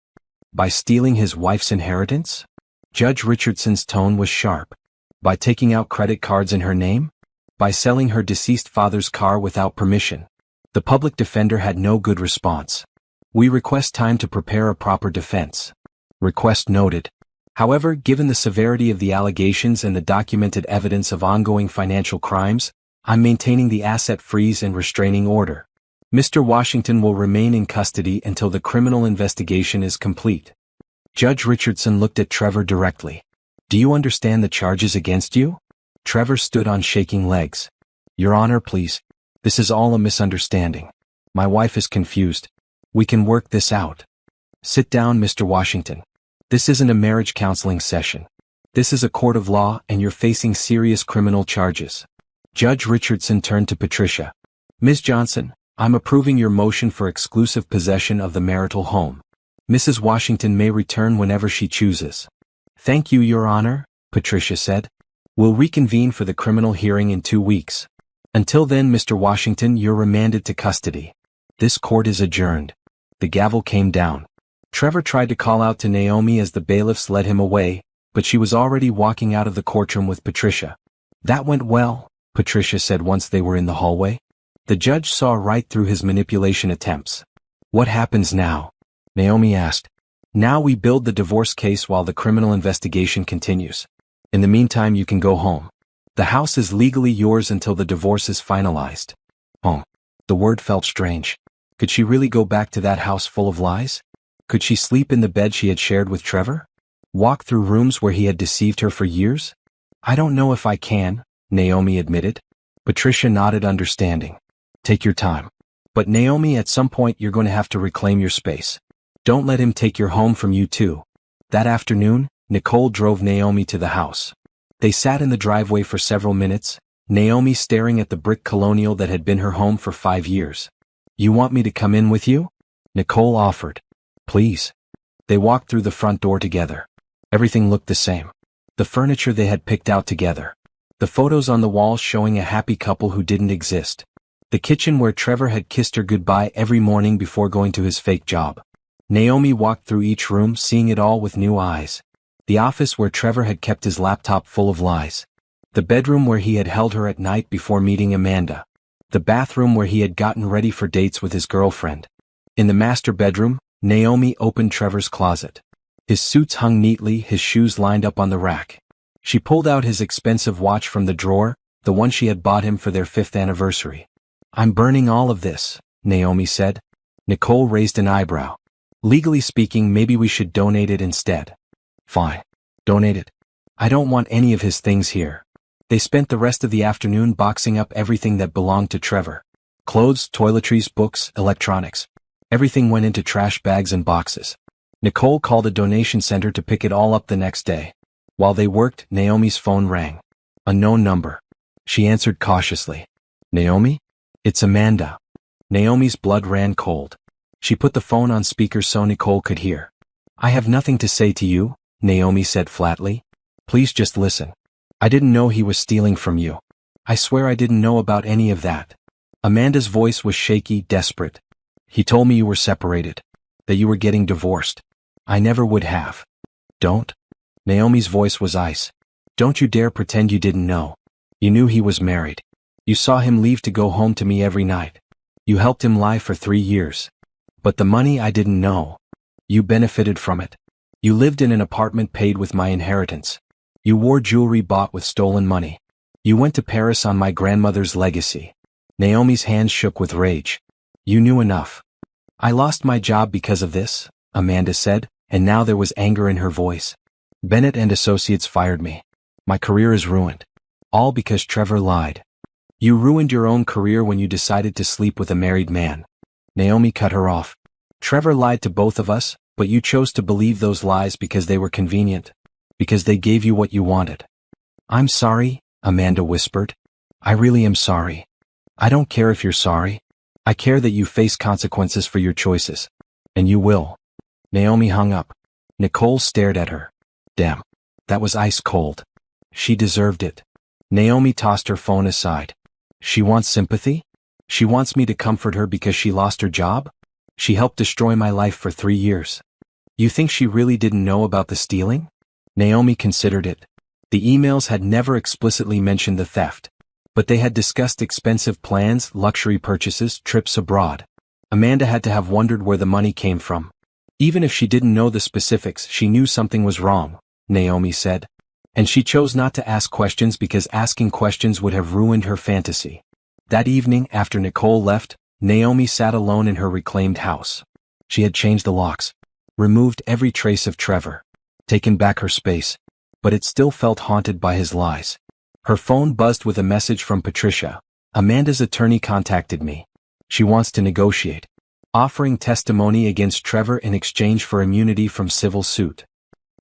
By stealing his wife's inheritance? Judge Richardson's tone was sharp. By taking out credit cards in her name? By selling her deceased father's car without permission? The public defender had no good response. We request time to prepare a proper defense. Request noted. However, given the severity of the allegations and the documented evidence of ongoing financial crimes, I'm maintaining the asset freeze and restraining order. Mr. Washington will remain in custody until the criminal investigation is complete. Judge Richardson looked at Trevor directly. Do you understand the charges against you? Trevor stood on shaking legs. Your Honor, please. This is all a misunderstanding. My wife is confused. We can work this out. Sit down, Mr. Washington. This isn't a marriage counseling session. This is a court of law and you're facing serious criminal charges. Judge Richardson turned to Patricia. Ms. Johnson, I'm approving your motion for exclusive possession of the marital home. Mrs. Washington may return whenever she chooses. Thank you, Your Honor, Patricia said. We'll reconvene for the criminal hearing in 2 weeks. Until then, Mr. Washington, you're remanded to custody. This court is adjourned. The gavel came down. Trevor tried to call out to Naomi as the bailiffs led him away, but she was already walking out of the courtroom with Patricia. That went well, Patricia said once they were in the hallway. The judge saw right through his manipulation attempts. What happens now? Naomi asked. Now we build the divorce case while the criminal investigation continues. In the meantime, you can go home. The house is legally yours until the divorce is finalized. Home. The word felt strange. Could she really go back to that house full of lies? Could she sleep in the bed she had shared with Trevor? Walk through rooms where he had deceived her for years? I don't know if I can, Naomi admitted. Patricia nodded understanding. Take your time. But Naomi, at some point you're going to have to reclaim your space. Don't let him take your home from you too. That afternoon, Nicole drove Naomi to the house. They sat in the driveway for several minutes, Naomi staring at the brick colonial that had been her home for 5 years. You want me to come in with you? Nicole offered. Please. They walked through the front door together. Everything looked the same. The furniture they had picked out together. The photos on the walls showing a happy couple who didn't exist. The kitchen where Trevor had kissed her goodbye every morning before going to his fake job. Naomi walked through each room seeing it all with new eyes. The office where Trevor had kept his laptop full of lies. The bedroom where he had held her at night before meeting Amanda. The bathroom where he had gotten ready for dates with his girlfriend. In the master bedroom, Naomi opened Trevor's closet. His suits hung neatly, his shoes lined up on the rack. She pulled out his expensive watch from the drawer, the one she had bought him for their 5th anniversary. I'm burning all of this, Naomi said. Nicole raised an eyebrow. Legally speaking, maybe we should donate it instead. Fine. Donate it. I don't want any of his things here. They spent the rest of the afternoon boxing up everything that belonged to Trevor. Clothes, toiletries, books, electronics. Everything went into trash bags and boxes. Nicole called a donation center to pick it all up the next day. While they worked, Naomi's phone rang. A known number. She answered cautiously. Naomi? It's Amanda. Naomi's blood ran cold. She put the phone on speaker so Nicole could hear. I have nothing to say to you, Naomi said flatly. Please just listen. I didn't know he was stealing from you. I swear I didn't know about any of that. Amanda's voice was shaky, desperate. He told me you were separated. That you were getting divorced. I never would have. Don't. Naomi's voice was ice. Don't you dare pretend you didn't know. You knew he was married. You saw him leave to go home to me every night. You helped him lie for 3 years. But the money I didn't know. You benefited from it. You lived in an apartment paid with my inheritance. You wore jewelry bought with stolen money. You went to Paris on my grandmother's legacy. Naomi's hands shook with rage. You knew enough. I lost my job because of this, Amanda said, and now there was anger in her voice. Bennett and Associates fired me. My career is ruined. All because Trevor lied. You ruined your own career when you decided to sleep with a married man. Naomi cut her off. Trevor lied to both of us, but you chose to believe those lies because they were convenient. Because they gave you what you wanted. I'm sorry, Amanda whispered. I really am sorry. I don't care if you're sorry. I care that you face consequences for your choices. And you will. Naomi hung up. Nicole stared at her. Damn. That was ice cold. She deserved it. Naomi tossed her phone aside. She wants sympathy? She wants me to comfort her because she lost her job? She helped destroy my life for 3 years. You think she really didn't know about the stealing? Naomi considered it. The emails had never explicitly mentioned the theft. But they had discussed expensive plans, luxury purchases, trips abroad. Amanda had to have wondered where the money came from. Even if she didn't know the specifics, she knew something was wrong, Naomi said. And she chose not to ask questions because asking questions would have ruined her fantasy. That evening, after Nicole left, Naomi sat alone in her reclaimed house. She had changed the locks, removed every trace of Trevor, taken back her space, but it still felt haunted by his lies. Her phone buzzed with a message from Patricia. Amanda's attorney contacted me. She wants to negotiate, offering testimony against Trevor in exchange for immunity from civil suit.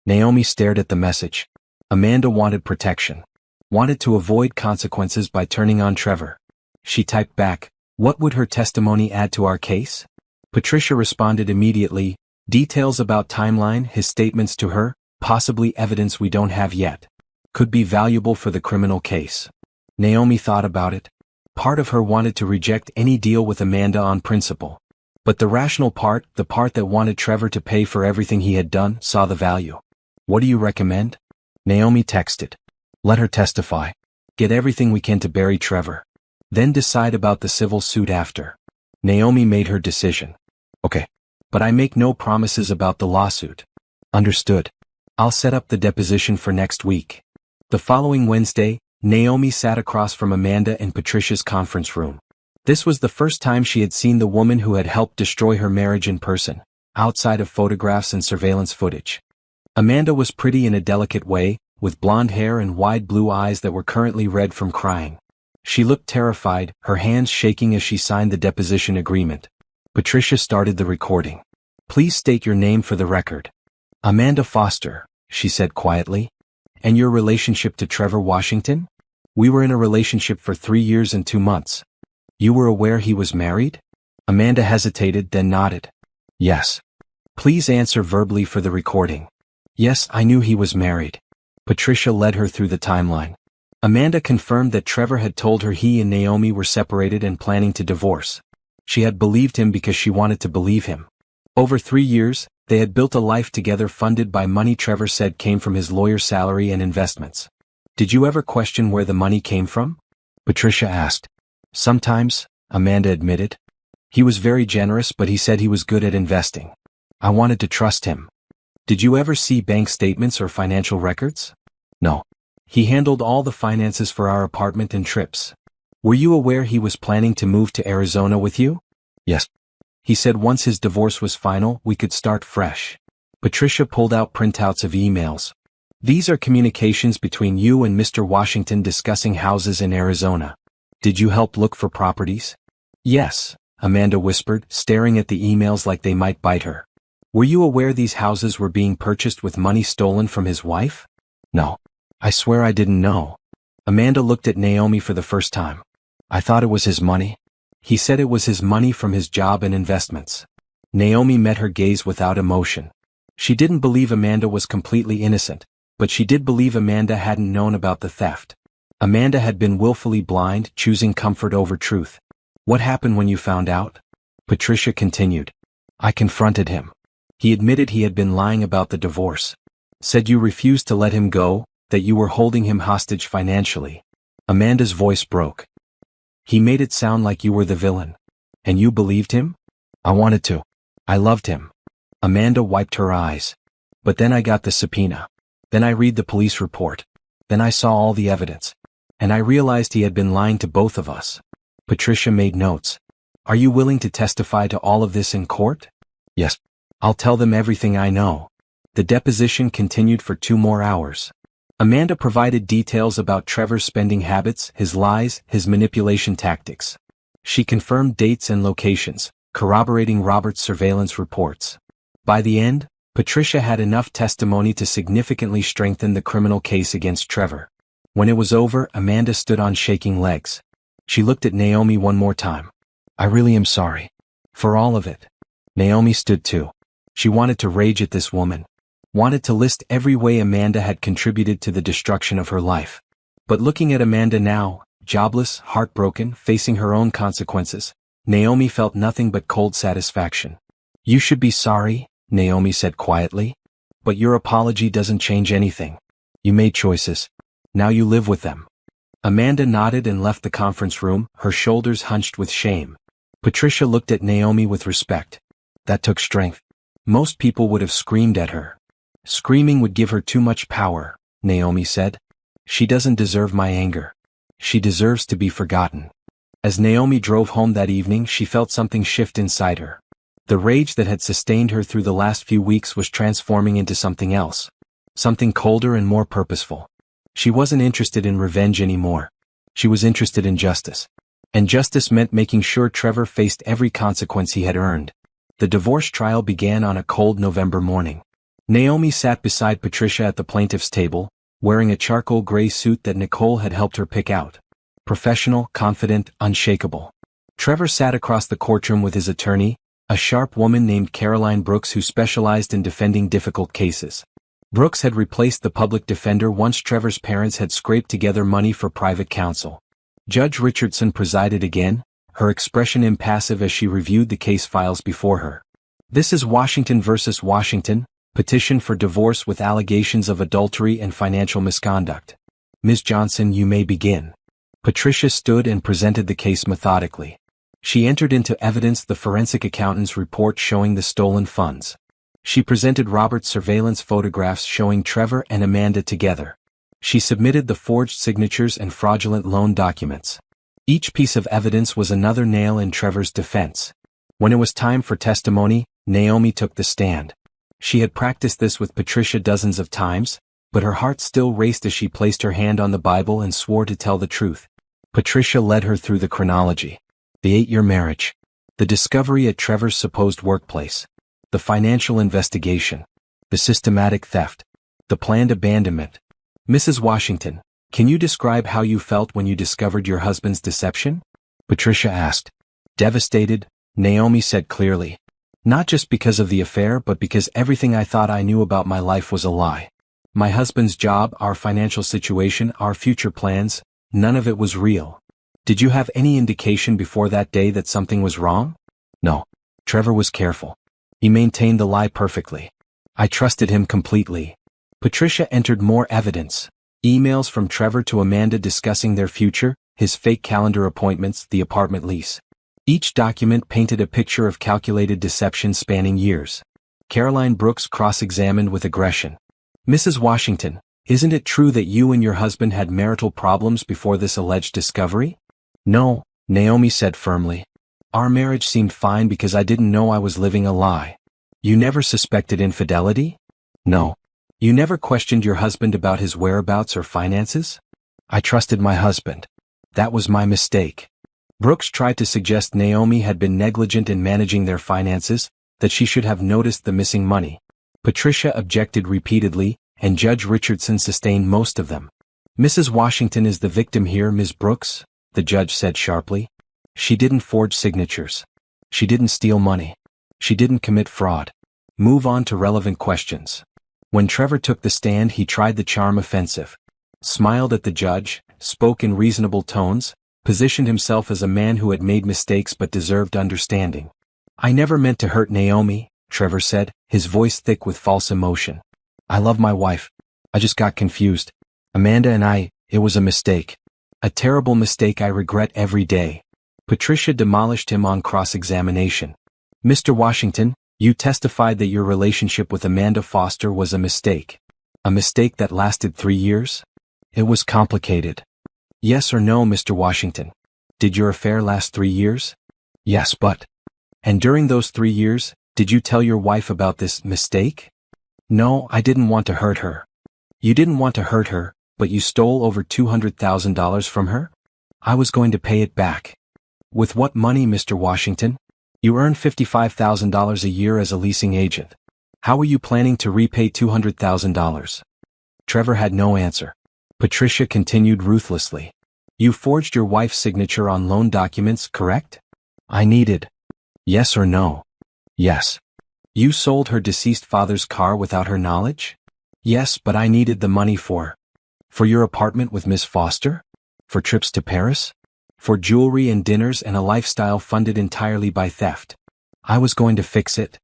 Naomi stared at the message. Amanda wanted protection, wanted to avoid consequences by turning on Trevor. She typed back, "What would her testimony add to our case?" Patricia responded immediately, "Details about timeline, his statements to her, possibly evidence we don't have yet. Could be valuable for the criminal case." Naomi thought about it. Part of her wanted to reject any deal with Amanda on principle. But the rational part, the part that wanted Trevor to pay for everything he had done, saw the value. "What do you recommend?" Naomi texted. "Let her testify. Get everything we can to bury Trevor. Then decide about the civil suit after." Naomi made her decision. "Okay. But I make no promises about the lawsuit." "Understood. I'll set up the deposition for next week." The following Wednesday, Naomi sat across from Amanda in Patricia's conference room. This was the first time she had seen the woman who had helped destroy her marriage in person, outside of photographs and surveillance footage. Amanda was pretty in a delicate way, with blonde hair and wide blue eyes that were currently red from crying. She looked terrified, her hands shaking as she signed the deposition agreement. Patricia started the recording. "Please state your name for the record." "Amanda Foster," she said quietly. "And your relationship to Trevor Washington?" "We were in a relationship for 3 years and 2 months." "You were aware he was married?" Amanda hesitated, then nodded. "Yes." "Please answer verbally for the recording." "Yes, I knew he was married." Patricia led her through the timeline. Amanda confirmed that Trevor had told her he and Naomi were separated and planning to divorce. She had believed him because she wanted to believe him. Over 3 years, they had built a life together funded by money Trevor said came from his lawyer's salary and investments. "Did you ever question where the money came from?" Patricia asked. "Sometimes," Amanda admitted. "He was very generous, but he said he was good at investing. I wanted to trust him." "Did you ever see bank statements or financial records?" "No. He handled all the finances for our apartment and trips." "Were you aware he was planning to move to Arizona with you?" "Yes. He said once his divorce was final, we could start fresh." Patricia pulled out printouts of emails. "These are communications between you and Mr. Washington discussing houses in Arizona. Did you help look for properties?" "Yes," Amanda whispered, staring at the emails like they might bite her. "Were you aware these houses were being purchased with money stolen from his wife?" "No. I swear I didn't know." Amanda looked at Naomi for the first time. "I thought it was his money." "He said it was his money from his job and investments." Naomi met her gaze without emotion. She didn't believe Amanda was completely innocent, but she did believe Amanda hadn't known about the theft. Amanda had been willfully blind, choosing comfort over truth. "What happened when you found out?" Patricia continued. "I confronted him. He admitted he had been lying about the divorce. Said you refused to let him go, that you were holding him hostage financially." Amanda's voice broke. "He made it sound like you were the villain. And you believed him?" "I wanted to. I loved him." Amanda wiped her eyes. "But then I got the subpoena. Then I read the police report. Then I saw all the evidence. And I realized he had been lying to both of us." Patricia made notes. "Are you willing to testify to all of this in court?" "Yes. I'll tell them everything I know." The deposition continued for 2 more hours. Amanda provided details about Trevor's spending habits, his lies, his manipulation tactics. She confirmed dates and locations, corroborating Robert's surveillance reports. By the end, Patricia had enough testimony to significantly strengthen the criminal case against Trevor. When it was over, Amanda stood on shaking legs. She looked at Naomi one more time. "I really am sorry. For all of it." Naomi stood too. She wanted to rage at this woman. Wanted to list every way Amanda had contributed to the destruction of her life. But looking at Amanda now, jobless, heartbroken, facing her own consequences, Naomi felt nothing but cold satisfaction. "You should be sorry," Naomi said quietly. "But your apology doesn't change anything. You made choices. Now you live with them." Amanda nodded and left the conference room, her shoulders hunched with shame. Patricia looked at Naomi with respect. That took strength. Most people would have screamed at her. "Screaming would give her too much power," Naomi said. "She doesn't deserve my anger. She deserves to be forgotten." As Naomi drove home that evening, she felt something shift inside her. The rage that had sustained her through the last few weeks was transforming into something else. Something colder and more purposeful. She wasn't interested in revenge anymore. She was interested in justice. And justice meant making sure Trevor faced every consequence he had earned. The divorce trial began on a cold November morning. Naomi sat beside Patricia at the plaintiff's table, wearing a charcoal gray suit that Nicole had helped her pick out. Professional, confident, unshakable. Trevor sat across the courtroom with his attorney, a sharp woman named Caroline Brooks who specialized in defending difficult cases. Brooks had replaced the public defender once Trevor's parents had scraped together money for private counsel. Judge Richardson presided again, her expression impassive as she reviewed the case files before her. "This is Washington versus Washington, petition for divorce with allegations of adultery and financial misconduct. Ms. Johnson, you may begin." Patricia stood and presented the case methodically. She entered into evidence the forensic accountant's report showing the stolen funds. She presented Robert's surveillance photographs showing Trevor and Amanda together. She submitted the forged signatures and fraudulent loan documents. Each piece of evidence was another nail in Trevor's defense. When it was time for testimony, Naomi took the stand. She had practiced this with Patricia dozens of times, but her heart still raced as she placed her hand on the Bible and swore to tell the truth. Patricia led her through the chronology. The 8-year marriage. The discovery at Trevor's supposed workplace. The financial investigation. The systematic theft. The planned abandonment. Mrs. Washington, can you describe how you felt when you discovered your husband's deception? Patricia asked. Devastated, Naomi said clearly. Not just because of the affair, but because everything I thought I knew about my life was a lie. My husband's job, our financial situation, our future plans, none of it was real. Did you have any indication before that day that something was wrong? No. Trevor was careful. He maintained the lie perfectly. I trusted him completely. Patricia entered more evidence. Emails from Trevor to Amanda discussing their future, his fake calendar appointments, the apartment lease. Each document painted a picture of calculated deception spanning years. Caroline Brooks cross-examined with aggression. Mrs. Washington, isn't it true that you and your husband had marital problems before this alleged discovery? No, Naomi said firmly. Our marriage seemed fine because I didn't know I was living a lie. You never suspected infidelity? No. You never questioned your husband about his whereabouts or finances? I trusted my husband. That was my mistake. Brooks tried to suggest Naomi had been negligent in managing their finances, that she should have noticed the missing money. Patricia objected repeatedly, and Judge Richardson sustained most of them. Mrs. Washington is the victim here, Ms. Brooks, the judge said sharply. She didn't forge signatures. She didn't steal money. She didn't commit fraud. Move on to relevant questions. When Trevor took the stand, he tried the charm offensive. Smiled at the judge, spoke in reasonable tones, positioned himself as a man who had made mistakes but deserved understanding. I never meant to hurt Naomi, Trevor said, his voice thick with false emotion. I love my wife. I just got confused. Amanda and it was a mistake. A terrible mistake I regret every day. Patricia demolished him on cross-examination. Mr. Washington, you testified that your relationship with Amanda Foster was a mistake. A mistake that lasted 3 years? It was complicated. Yes or no, Mr. Washington? Did your affair last 3 years? Yes, but... And during those 3 years, did you tell your wife about this mistake? No, I didn't want to hurt her. You didn't want to hurt her, but you stole over $200,000 from her? I was going to pay it back. With what money, Mr. Washington? You earned $55,000 a year as a leasing agent. How were you planning to repay $200,000? Trevor had no answer. Patricia continued ruthlessly. You forged your wife's signature on loan documents, correct? I needed. Yes or no? Yes. You sold her deceased father's car without her knowledge? Yes, but I needed the money for your apartment with Miss Foster? For trips to Paris? For jewelry and dinners and a lifestyle funded entirely by theft. I was going to fix it.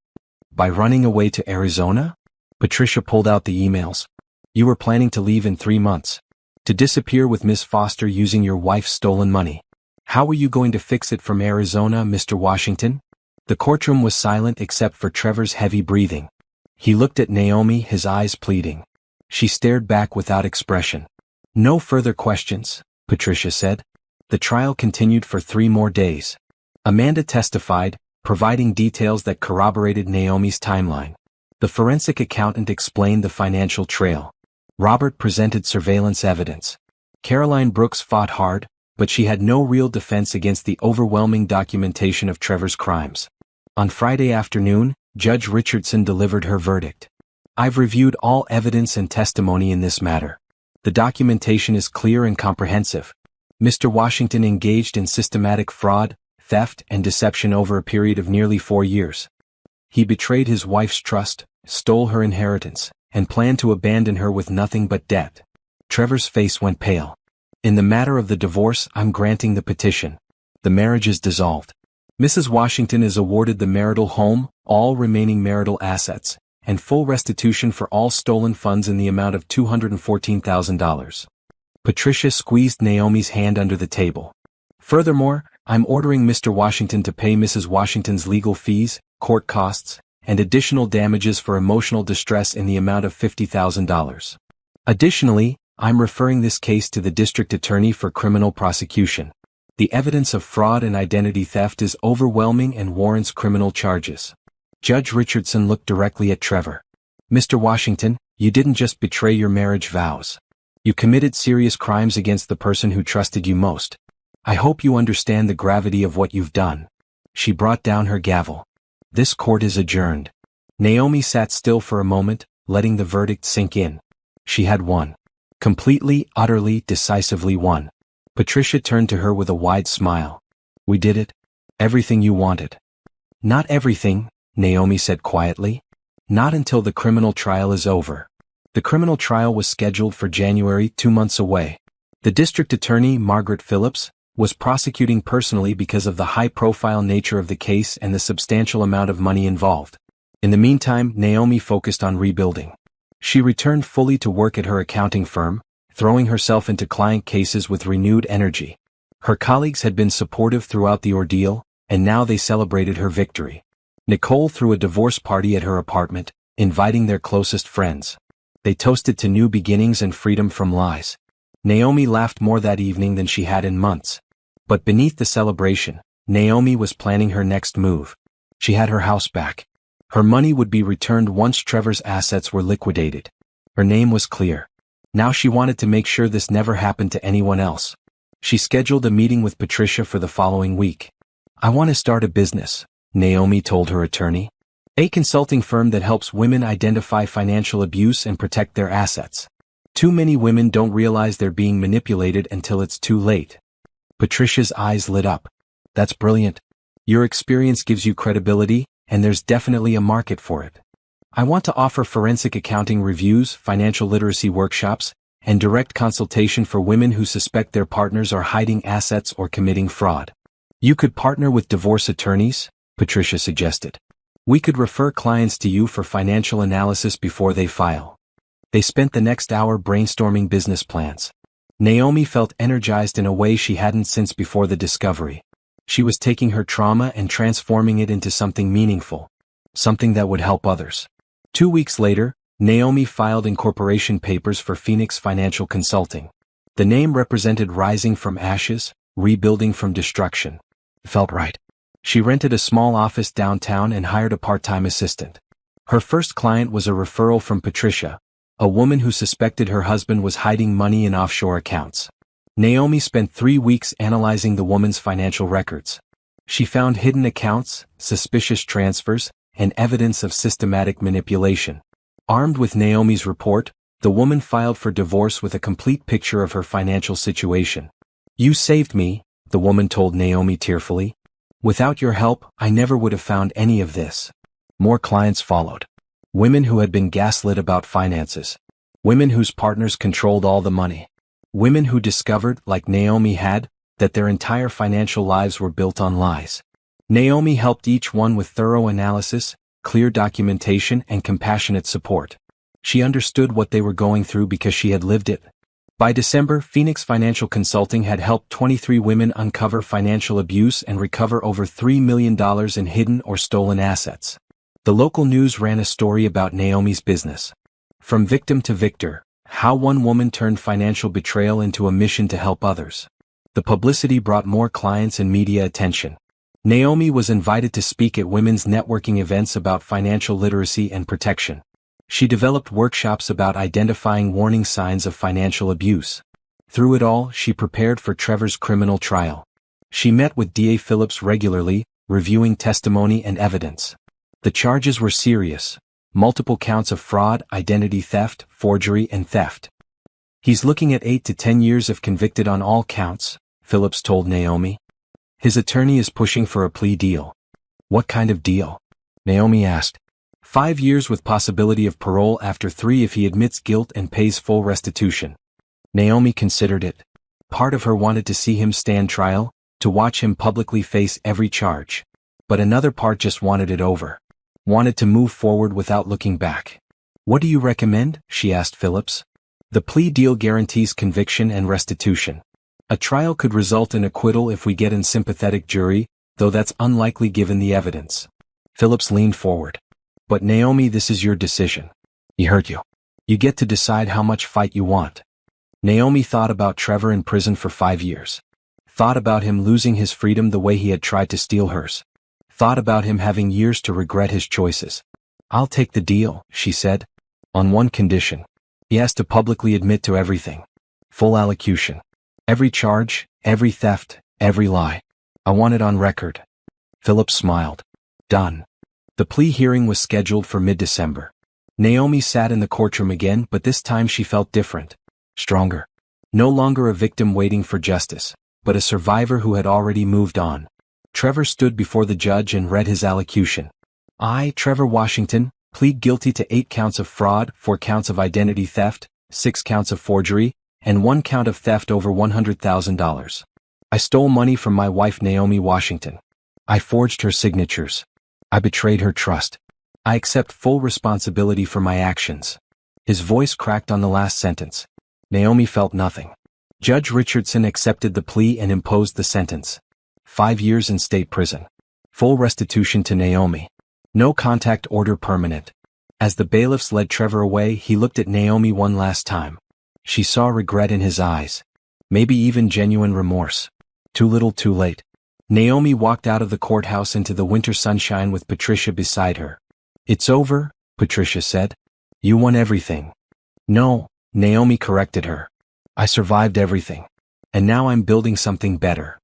By running away to Arizona? Patricia pulled out the emails. You were planning to leave in 3 months. To disappear with Miss Foster using your wife's stolen money. How were you going to fix it from Arizona, Mr. Washington? The courtroom was silent except for Trevor's heavy breathing. He looked at Naomi, his eyes pleading. She stared back without expression. No further questions, Patricia said. The trial continued for 3 more days. Amanda testified, providing details that corroborated Naomi's timeline. The forensic accountant explained the financial trail. Robert presented surveillance evidence. Caroline Brooks fought hard, but she had no real defense against the overwhelming documentation of Trevor's crimes. On Friday afternoon, Judge Richardson delivered her verdict. I've reviewed all evidence and testimony in this matter. The documentation is clear and comprehensive. Mr. Washington engaged in systematic fraud, theft, and deception over a period of nearly 4 years. He betrayed his wife's trust, stole her inheritance, and planned to abandon her with nothing but debt. Trevor's face went pale. In the matter of the divorce, I'm granting the petition. The marriage is dissolved. Mrs. Washington is awarded the marital home, all remaining marital assets, and full restitution for all stolen funds in the amount of $214,000. Patricia squeezed Naomi's hand under the table. Furthermore, I'm ordering Mr. Washington to pay Mrs. Washington's legal fees, court costs, and additional damages for emotional distress in the amount of $50,000. Additionally, I'm referring this case to the district attorney for criminal prosecution. The evidence of fraud and identity theft is overwhelming and warrants criminal charges. Judge Richardson looked directly at Trevor. Mr. Washington, you didn't just betray your marriage vows. You committed serious crimes against the person who trusted you most. I hope you understand the gravity of what you've done. She brought down her gavel. This court is adjourned. Naomi sat still for a moment, letting the verdict sink in. She had won. Completely, utterly, decisively won. Patricia turned to her with a wide smile. We did it. Everything you wanted. Not everything, Naomi said quietly. Not until the criminal trial is over. The criminal trial was scheduled for January, 2 months away. The district attorney, Margaret Phillips, was prosecuting personally because of the high-profile nature of the case and the substantial amount of money involved. In the meantime, Naomi focused on rebuilding. She returned fully to work at her accounting firm, throwing herself into client cases with renewed energy. Her colleagues had been supportive throughout the ordeal, and now they celebrated her victory. Nicole threw a divorce party at her apartment, inviting their closest friends. They toasted to new beginnings and freedom from lies. Naomi laughed more that evening than she had in months. But beneath the celebration, Naomi was planning her next move. She had her house back. Her money would be returned once Trevor's assets were liquidated. Her name was clear. Now she wanted to make sure this never happened to anyone else. She scheduled a meeting with Patricia for the following week. I want to start a business, Naomi told her attorney. A consulting firm that helps women identify financial abuse and protect their assets. Too many women don't realize they're being manipulated until it's too late. Patricia's eyes lit up. That's brilliant. Your experience gives you credibility, and there's definitely a market for it. I want to offer forensic accounting reviews, financial literacy workshops, and direct consultation for women who suspect their partners are hiding assets or committing fraud. You could partner with divorce attorneys, Patricia suggested. We could refer clients to you for financial analysis before they file. They spent the next hour brainstorming business plans. Naomi felt energized in a way she hadn't since before the discovery. She was taking her trauma and transforming it into something meaningful. Something that would help others. 2 weeks later, Naomi filed incorporation papers for Phoenix Financial Consulting. The name represented rising from ashes, rebuilding from destruction. It felt right. She rented a small office downtown and hired a part-time assistant. Her first client was a referral from Patricia, a woman who suspected her husband was hiding money in offshore accounts. Naomi spent 3 weeks analyzing the woman's financial records. She found hidden accounts, suspicious transfers, and evidence of systematic manipulation. Armed with Naomi's report, the woman filed for divorce with a complete picture of her financial situation. You saved me, the woman told Naomi tearfully. Without your help, I never would have found any of this. More clients followed. Women who had been gaslit about finances. Women whose partners controlled all the money. Women who discovered, like Naomi had, that their entire financial lives were built on lies. Naomi helped each one with thorough analysis, clear documentation, and compassionate support. She understood what they were going through because she had lived it. By December, Phoenix Financial Consulting had helped 23 women uncover financial abuse and recover over $3 million in hidden or stolen assets. The local news ran a story about Naomi's business. From victim to victor, how one woman turned financial betrayal into a mission to help others. The publicity brought more clients and media attention. Naomi was invited to speak at women's networking events about financial literacy and protection. She developed workshops about identifying warning signs of financial abuse. Through it all, she prepared for Trevor's criminal trial. She met with DA Phillips regularly, reviewing testimony and evidence. The charges were serious. Multiple counts of fraud, identity theft, forgery, and theft. He's looking at 8 to 10 years if convicted on all counts, Phillips told Naomi. His attorney is pushing for a plea deal. What kind of deal? Naomi asked. 5 years with possibility of parole after 3 if he admits guilt and pays full restitution. Naomi considered it. Part of her wanted to see him stand trial, to watch him publicly face every charge. But another part just wanted it over. Wanted to move forward without looking back. What do you recommend? She asked Phillips. The plea deal guarantees conviction and restitution. A trial could result in acquittal if we get a sympathetic jury, though that's unlikely given the evidence. Phillips leaned forward. But Naomi, this is your decision. He hurt you. You get to decide how much fight you want. Naomi thought about Trevor in prison for 5 years. Thought about him losing his freedom the way he had tried to steal hers. Thought about him having years to regret his choices. I'll take the deal, she said. On one condition. He has to publicly admit to everything. Full allocution. Every charge, every theft, Every lie. I want it on record. Philip smiled. Done. The plea hearing was scheduled for mid-December. Naomi sat in the courtroom again, but this time she felt different. Stronger. No longer a victim waiting for justice, but a survivor who had already moved on. Trevor stood before the judge and read his allocution. I, Trevor Washington, plead guilty to 8 counts of fraud, 4 counts of identity theft, 6 counts of forgery, and 1 count of theft over $100,000. I stole money from my wife Naomi Washington. I forged her signatures. I betrayed her trust. I accept full responsibility for my actions. His voice cracked on the last sentence. Naomi felt nothing. Judge Richardson accepted the plea and imposed the sentence. 5 years in state prison. Full restitution to Naomi. No contact order permanent. As the bailiffs led Trevor away, he looked at Naomi one last time. She saw regret in his eyes. Maybe even genuine remorse. Too little too late. Naomi walked out of the courthouse into the winter sunshine with Patricia beside her. It's over, Patricia said. You won everything. No, Naomi corrected her. I survived everything. And now I'm building something better.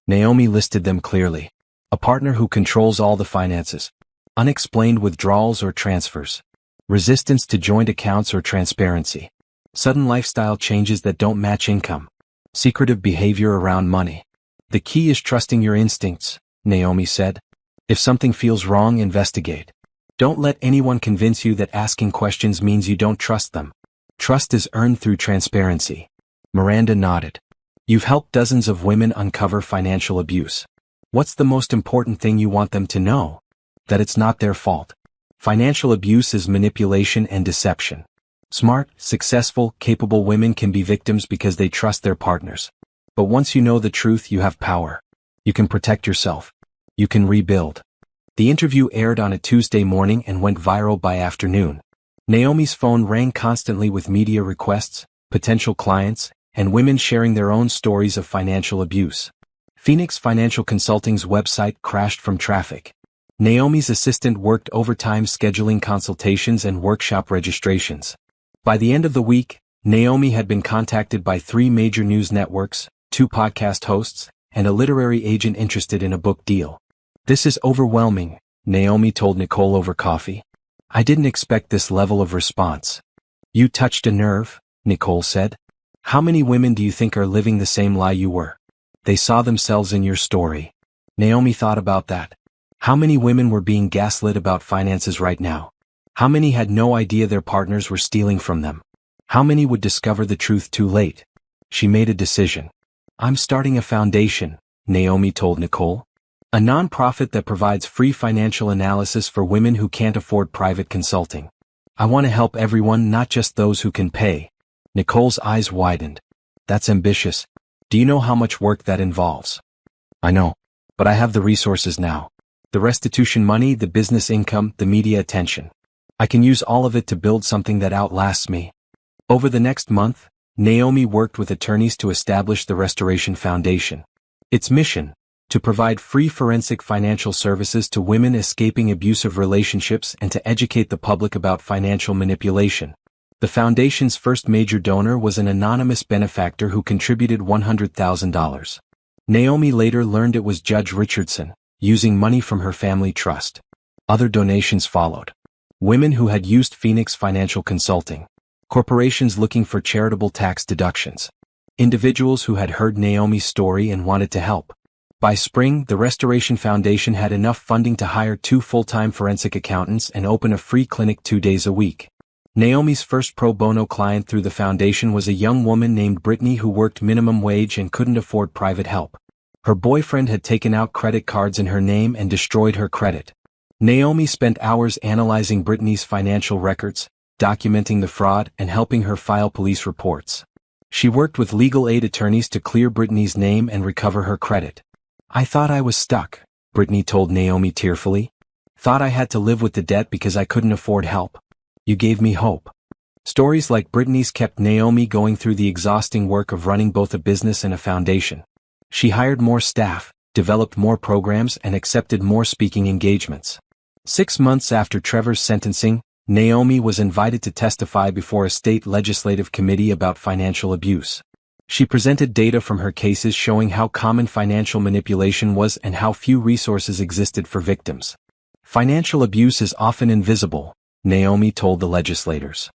Naomi listed them clearly. A partner who controls all the finances. Unexplained withdrawals or transfers. Resistance to joint accounts or transparency. Sudden lifestyle changes that don't match income. Secretive behavior around money. The key is trusting your instincts, Naomi said. If something feels wrong, investigate. Don't let anyone convince you that asking questions means you don't trust them. Trust is earned through transparency. Miranda nodded. You've helped dozens of women uncover financial abuse. What's the most important thing you want them to know? That it's not their fault. Financial abuse is manipulation and deception. Smart, successful, capable women can be victims because they trust their partners. But once you know the truth, you have power. You can protect yourself. You can rebuild. The interview aired on a Tuesday morning and went viral by afternoon. Naomi's phone rang constantly with media requests, potential clients, and women sharing their own stories of financial abuse. Phoenix Financial Consulting's website crashed from traffic. Naomi's assistant worked overtime scheduling consultations and workshop registrations. By the end of the week, Naomi had been contacted by 3 major news networks, 2 podcast hosts, and a literary agent interested in a book deal. This is overwhelming, Naomi told Nicole over coffee. I didn't expect this level of response. You touched a nerve, Nicole said. How many women do you think are living the same lie you were? They saw themselves in your story. Naomi thought about that. How many women were being gaslit about finances right now? How many had no idea their partners were stealing from them? How many would discover the truth too late? She made a decision. I'm starting a foundation, Naomi told Nicole. A nonprofit that provides free financial analysis for women who can't afford private consulting. I want to help everyone, not just those who can pay. Nicole's eyes widened. That's ambitious. Do you know how much work that involves? I know. But I have the resources now. The restitution money, the business income, the media attention. I can use all of it to build something that outlasts me. Over the next month, Naomi worked with attorneys to establish the Restoration Foundation. Its mission, to provide free forensic financial services to women escaping abusive relationships and to educate the public about financial manipulation. The foundation's first major donor was an anonymous benefactor who contributed $100,000. Naomi later learned it was Judge Richardson, using money from her family trust. Other donations followed. Women who had used Phoenix Financial Consulting. Corporations looking for charitable tax deductions. Individuals who had heard Naomi's story and wanted to help. By spring, the Restoration Foundation had enough funding to hire 2 full-time forensic accountants and open a free clinic 2 days a week. Naomi's first pro bono client through the foundation was a young woman named Brittany who worked minimum wage and couldn't afford private help. Her boyfriend had taken out credit cards in her name and destroyed her credit. Naomi spent hours analyzing Brittany's financial records, documenting the fraud, and helping her file police reports. She worked with legal aid attorneys to clear Brittany's name and recover her credit. I thought I was stuck, Brittany told Naomi tearfully. Thought I had to live with the debt because I couldn't afford help. You gave me hope. Stories like Brittany's kept Naomi going through the exhausting work of running both a business and a foundation. She hired more staff, developed more programs, and accepted more speaking engagements. 6 months after Trevor's sentencing, Naomi was invited to testify before a state legislative committee about financial abuse. She presented data from her cases showing how common financial manipulation was and how few resources existed for victims. Financial abuse is often invisible, Naomi told the legislators.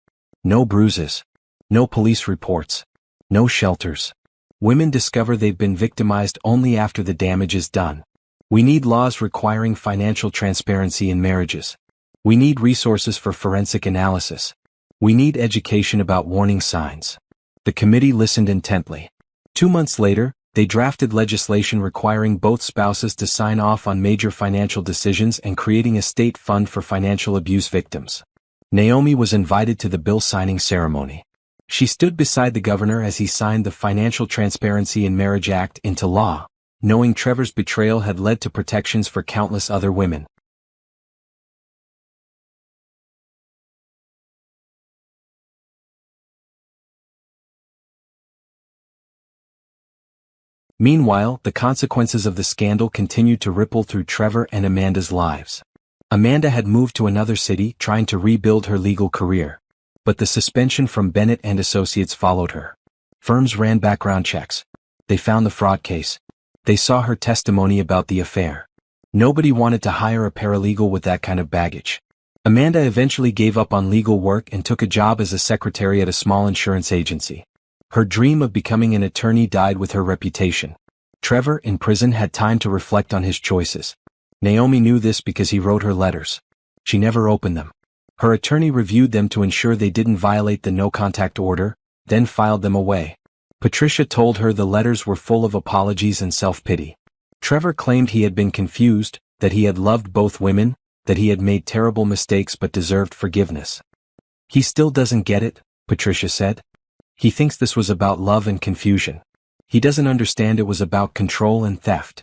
No bruises. No police reports. No shelters. Women discover they've been victimized only after the damage is done. We need laws requiring financial transparency in marriages. We need resources for forensic analysis. We need education about warning signs. The committee listened intently. 2 months later, they drafted legislation requiring both spouses to sign off on major financial decisions and creating a state fund for financial abuse victims. Naomi was invited to the bill signing ceremony. She stood beside the governor as he signed the Financial Transparency in Marriage Act into law, knowing Trevor's betrayal had led to protections for countless other women. Meanwhile, the consequences of the scandal continued to ripple through Trevor and Amanda's lives. Amanda had moved to another city trying to rebuild her legal career. But the suspension from Bennett and Associates followed her. Firms ran background checks. They found the fraud case. They saw her testimony about the affair. Nobody wanted to hire a paralegal with that kind of baggage. Amanda eventually gave up on legal work and took a job as a secretary at a small insurance agency. Her dream of becoming an attorney died with her reputation. Trevor, in prison, had time to reflect on his choices. Naomi knew this because he wrote her letters. She never opened them. Her attorney reviewed them to ensure they didn't violate the no-contact order, then filed them away. Patricia told her the letters were full of apologies and self-pity. Trevor claimed he had been confused, that he had loved both women, that he had made terrible mistakes but deserved forgiveness. He still doesn't get it, Patricia said. He thinks this was about love and confusion. He doesn't understand it was about control and theft.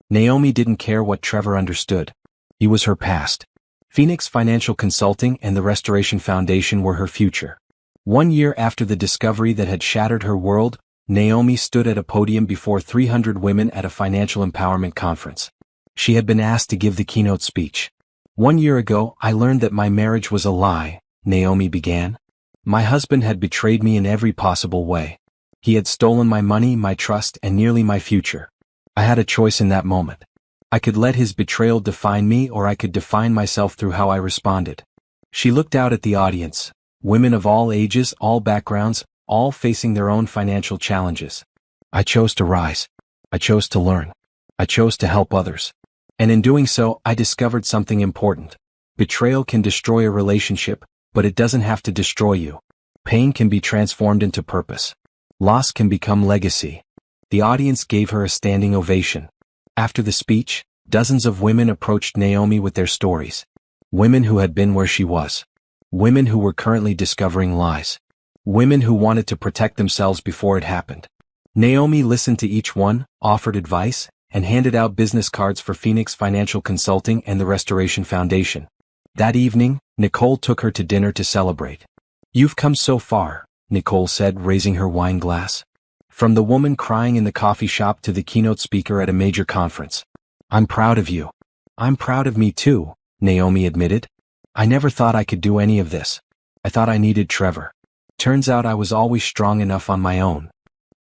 Naomi didn't care what Trevor understood. He was her past. Phoenix Financial Consulting and the Restoration Foundation were her future. 1 year after the discovery that had shattered her world, Naomi stood at a podium before 300 women at a financial empowerment conference. She had been asked to give the keynote speech. 1 year ago, I learned that my marriage was a lie, Naomi began. My husband had betrayed me in every possible way. He had stolen my money, my trust, and nearly my future. I had a choice in that moment. I could let his betrayal define me, or I could define myself through how I responded. She looked out at the audience, women of all ages, all backgrounds, all facing their own financial challenges. I chose to rise. I chose to learn. I chose to help others. And in doing so, I discovered something important. Betrayal can destroy a relationship, but it doesn't have to destroy you. Pain can be transformed into purpose. Loss can become legacy. The audience gave her a standing ovation. After the speech, dozens of women approached Naomi with their stories. Women who had been where she was. Women who were currently discovering lies. Women who wanted to protect themselves before it happened. Naomi listened to each one, offered advice, and handed out business cards for Phoenix Financial Consulting and the Restoration Foundation. That evening, Nicole took her to dinner to celebrate. You've come so far, Nicole said, raising her wine glass. From the woman crying in the coffee shop to the keynote speaker at a major conference. I'm proud of you. I'm proud of me too, Naomi admitted. I never thought I could do any of this. I thought I needed Trevor. Turns out I was always strong enough on my own.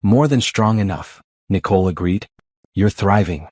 More than strong enough, Nicole agreed. You're thriving.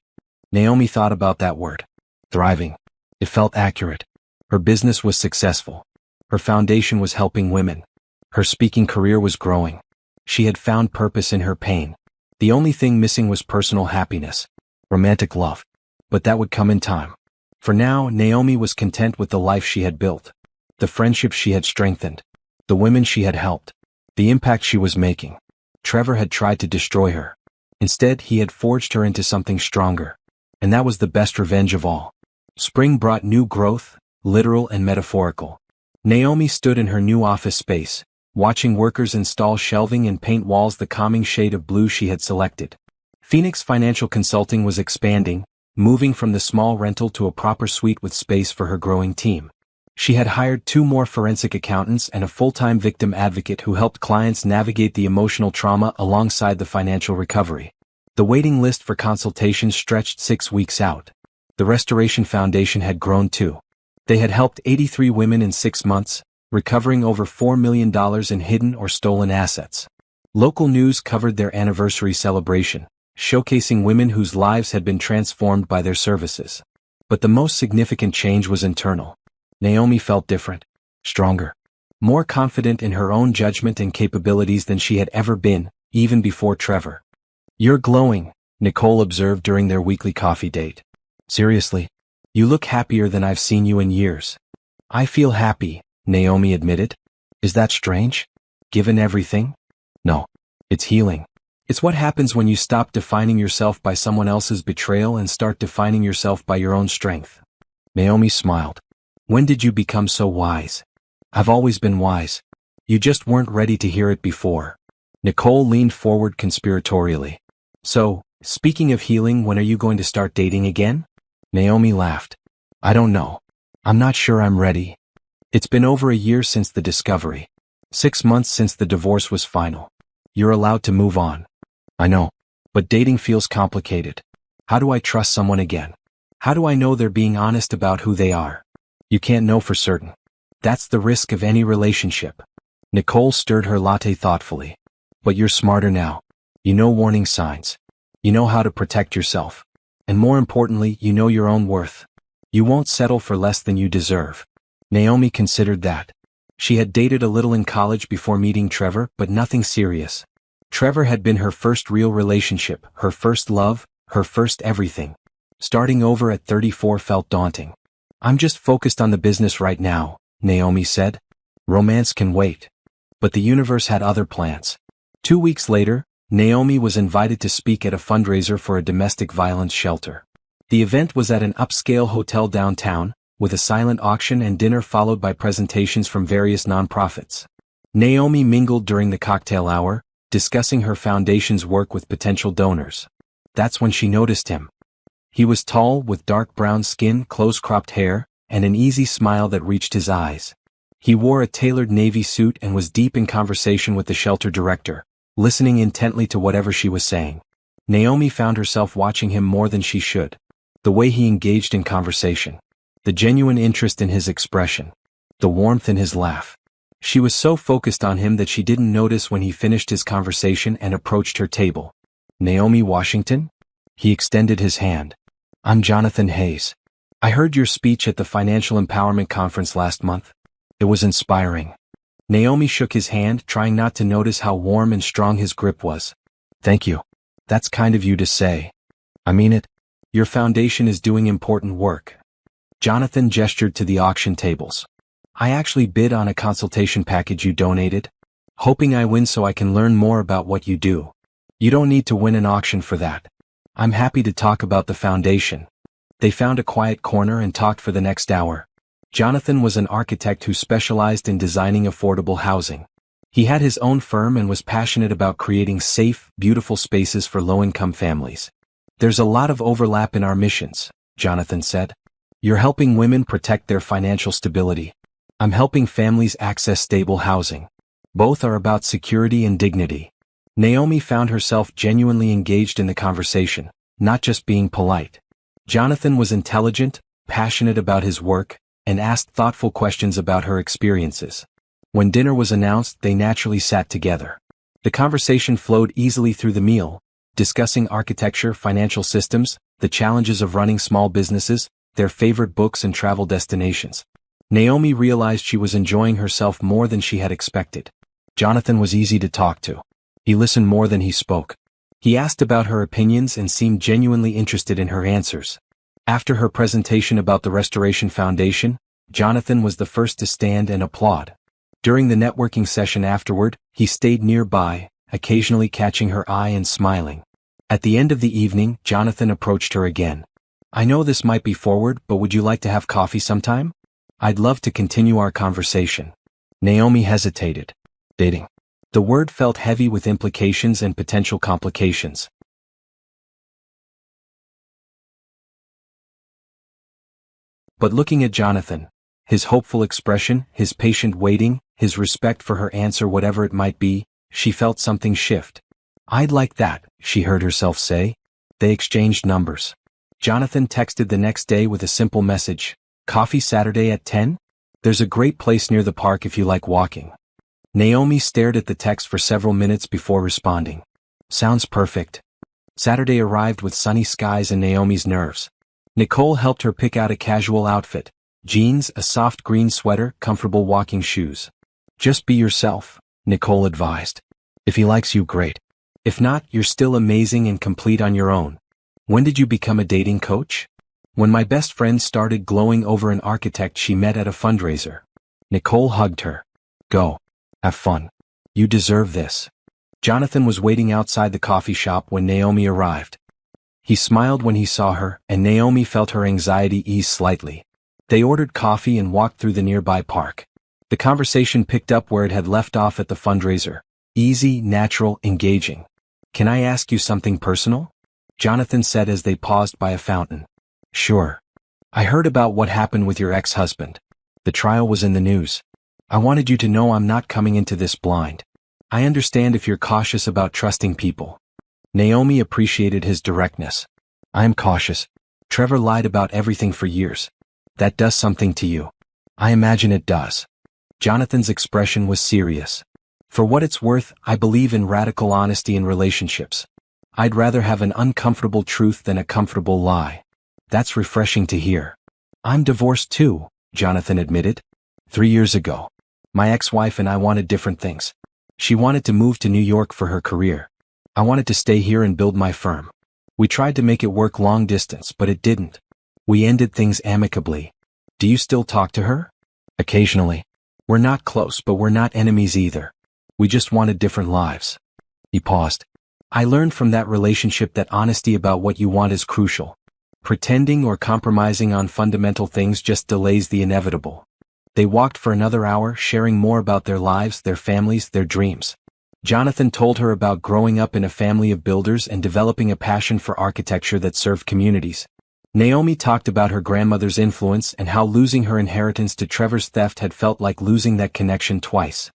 Naomi thought about that word. Thriving. It felt accurate. Her business was successful. Her foundation was helping women. Her speaking career was growing. She had found purpose in her pain. The only thing missing was personal happiness. Romantic love. But that would come in time. For now, Naomi was content with the life she had built. The friendships she had strengthened. The women she had helped. The impact she was making. Trevor had tried to destroy her. Instead, he had forged her into something stronger. And that was the best revenge of all. Spring brought new growth, literal and metaphorical. Naomi stood in her new office space, watching workers install shelving and paint walls the calming shade of blue she had selected. Phoenix Financial Consulting was expanding, moving from the small rental to a proper suite with space for her growing team. She had hired 2 more forensic accountants and a full-time victim advocate who helped clients navigate the emotional trauma alongside the financial recovery. The waiting list for consultations stretched 6 weeks out. The Restoration Foundation had grown too. They had helped 83 women in 6 months, recovering over $4 million in hidden or stolen assets. Local news covered their anniversary celebration, showcasing women whose lives had been transformed by their services. But the most significant change was internal. Naomi felt different, stronger, more confident in her own judgment and capabilities than she had ever been, even before Trevor. "You're glowing," Nicole observed during their weekly coffee date. "Seriously? You look happier than I've seen you in years." "I feel happy," Naomi admitted. "Is that strange? Given everything?" "No. It's healing. It's what happens when you stop defining yourself by someone else's betrayal and start defining yourself by your own strength." Naomi smiled. "When did you become so wise?" "I've always been wise. You just weren't ready to hear it before." Nicole leaned forward conspiratorially. "So, speaking of healing, when are you going to start dating again?" Naomi laughed. "I don't know. I'm not sure I'm ready. It's been over a year since the discovery. 6 months since the divorce was final. You're allowed to move on." "I know. But dating feels complicated. How do I trust someone again? How do I know they're being honest about who they are?" "You can't know for certain. That's the risk of any relationship." Nicole stirred her latte thoughtfully. "But you're smarter now. You know warning signs. You know how to protect yourself. And more importantly, you know your own worth. You won't settle for less than you deserve." Naomi considered that. She had dated a little in college before meeting Trevor, but nothing serious. Trevor had been her first real relationship, her first love, her first everything. Starting over at 34 felt daunting. "I'm just focused on the business right now," Naomi said. "Romance can wait." But the universe had other plans. 2 weeks later, Naomi was invited to speak at a fundraiser for a domestic violence shelter. The event was at an upscale hotel downtown, with a silent auction and dinner followed by presentations from various nonprofits. Naomi mingled during the cocktail hour, discussing her foundation's work with potential donors. That's when she noticed him. He was tall, with dark brown skin, close-cropped hair, and an easy smile that reached his eyes. He wore a tailored navy suit and was deep in conversation with the shelter director, listening intently to whatever she was saying. Naomi found herself watching him more than she should. The way he engaged in conversation. The genuine interest in his expression. The warmth in his laugh. She was so focused on him that she didn't notice when he finished his conversation and approached her table. "Naomi Washington?" He extended his hand. "I'm Jonathan Hayes. I heard your speech at the Financial Empowerment Conference last month. It was inspiring." Naomi shook his hand, trying not to notice how warm and strong his grip was. "Thank you. That's kind of you to say." "I mean it. Your foundation is doing important work." Jonathan gestured to the auction tables. "I actually bid on a consultation package you donated, hoping I win so I can learn more about what you do. You don't need to win an auction for that. I'm happy to talk about the foundation." They found a quiet corner and talked for the next hour. Jonathan was an architect who specialized in designing affordable housing. He had his own firm and was passionate about creating safe, beautiful spaces for low-income families. "There's a lot of overlap in our missions," Jonathan said. "You're helping women protect their financial stability. I'm helping families access stable housing. Both are about security and dignity." Naomi found herself genuinely engaged in the conversation, not just being polite. Jonathan was intelligent, passionate about his work, and asked thoughtful questions about her experiences. When dinner was announced, they naturally sat together. The conversation flowed easily through the meal, discussing architecture, financial systems, the challenges of running small businesses, their favorite books and travel destinations. Naomi realized she was enjoying herself more than she had expected. Jonathan was easy to talk to. He listened more than he spoke. He asked about her opinions and seemed genuinely interested in her answers. After her presentation about the Restoration Foundation, Jonathan was the first to stand and applaud. During the networking session afterward, he stayed nearby, occasionally catching her eye and smiling. At the end of the evening, Jonathan approached her again. "I know this might be forward, but would you like to have coffee sometime? I'd love to continue our conversation." Naomi hesitated. Dating. The word felt heavy with implications and potential complications. But looking at Jonathan, his hopeful expression, his patient waiting, his respect for her answer whatever it might be, she felt something shift. "I'd like that," she heard herself say. They exchanged numbers. Jonathan texted the next day with a simple message, "Coffee Saturday at 10? There's a great place near the park if you like walking." Naomi stared at the text for several minutes before responding. Sounds perfect. Saturday arrived with sunny skies and Naomi's nerves. Nicole helped her pick out a casual outfit. Jeans, a soft green sweater, comfortable walking shoes. Just be yourself, Nicole advised. If he likes you, great. If not, you're still amazing and complete on your own. When did you become a dating coach? When my best friend started glowing over an architect she met at a fundraiser. Nicole hugged her. Go. Have fun. You deserve this. Jonathan was waiting outside the coffee shop when Naomi arrived. He smiled when he saw her, and Naomi felt her anxiety ease slightly. They ordered coffee and walked through the nearby park. The conversation picked up where it had left off at the fundraiser. Easy, natural, engaging. Can I ask you something personal? Jonathan said as they paused by a fountain. Sure. I heard about what happened with your ex-husband. The trial was in the news. I wanted you to know I'm not coming into this blind. I understand if you're cautious about trusting people. Naomi appreciated his directness. I'm cautious. Trevor lied about everything for years. That does something to you. I imagine it does. Jonathan's expression was serious. For what it's worth, I believe in radical honesty in relationships. I'd rather have an uncomfortable truth than a comfortable lie. That's refreshing to hear. I'm divorced too, Jonathan admitted. 3 years ago. My ex-wife and I wanted different things. She wanted to move to New York for her career. I wanted to stay here and build my firm. We tried to make it work long distance, but it didn't. We ended things amicably. Do you still talk to her? Occasionally. We're not close, but we're not enemies either. We just wanted different lives. He paused. I learned from that relationship that honesty about what you want is crucial. Pretending or compromising on fundamental things just delays the inevitable. They walked for another hour, sharing more about their lives, their families, their dreams. Jonathan told her about growing up in a family of builders and developing a passion for architecture that served communities. Naomi talked about her grandmother's influence and how losing her inheritance to Trevor's theft had felt like losing that connection twice.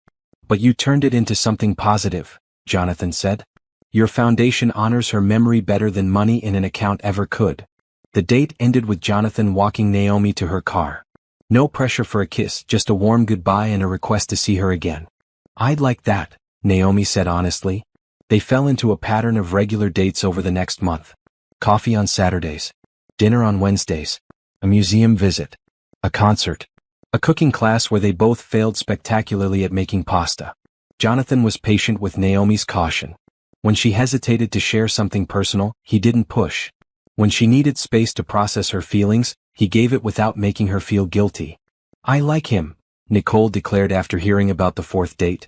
But you turned it into something positive, Jonathan said. Your foundation honors her memory better than money in an account ever could. The date ended with Jonathan walking Naomi to her car. No pressure for a kiss, just a warm goodbye and a request to see her again. I'd like that, Naomi said honestly. They fell into a pattern of regular dates over the next month. Coffee on Saturdays. Dinner on Wednesdays. A museum visit. A concert. A cooking class where they both failed spectacularly at making pasta. Jonathan was patient with Naomi's caution. When she hesitated to share something personal, he didn't push. When she needed space to process her feelings, he gave it without making her feel guilty. I like him, Nicole declared after hearing about the fourth date.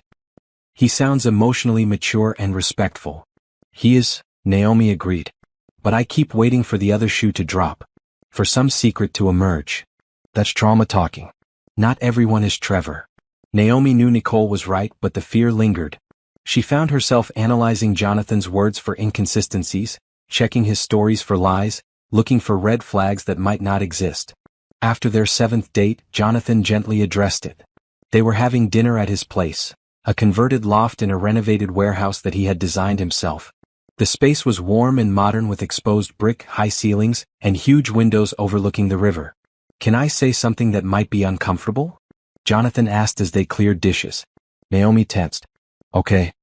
He sounds emotionally mature and respectful. He is, Naomi agreed. But I keep waiting for the other shoe to drop. For some secret to emerge. That's trauma talking. Not everyone is Trevor. Naomi knew Nicole was right, but the fear lingered. She found herself analyzing Jonathan's words for inconsistencies, checking his stories for lies, looking for red flags that might not exist. After their 7th date, Jonathan gently addressed it. They were having dinner at his place, a converted loft in a renovated warehouse that he had designed himself. The space was warm and modern with exposed brick, high ceilings, and huge windows overlooking the river. Can I say something that might be uncomfortable? Jonathan asked as they cleared dishes. Naomi tensed. Okay.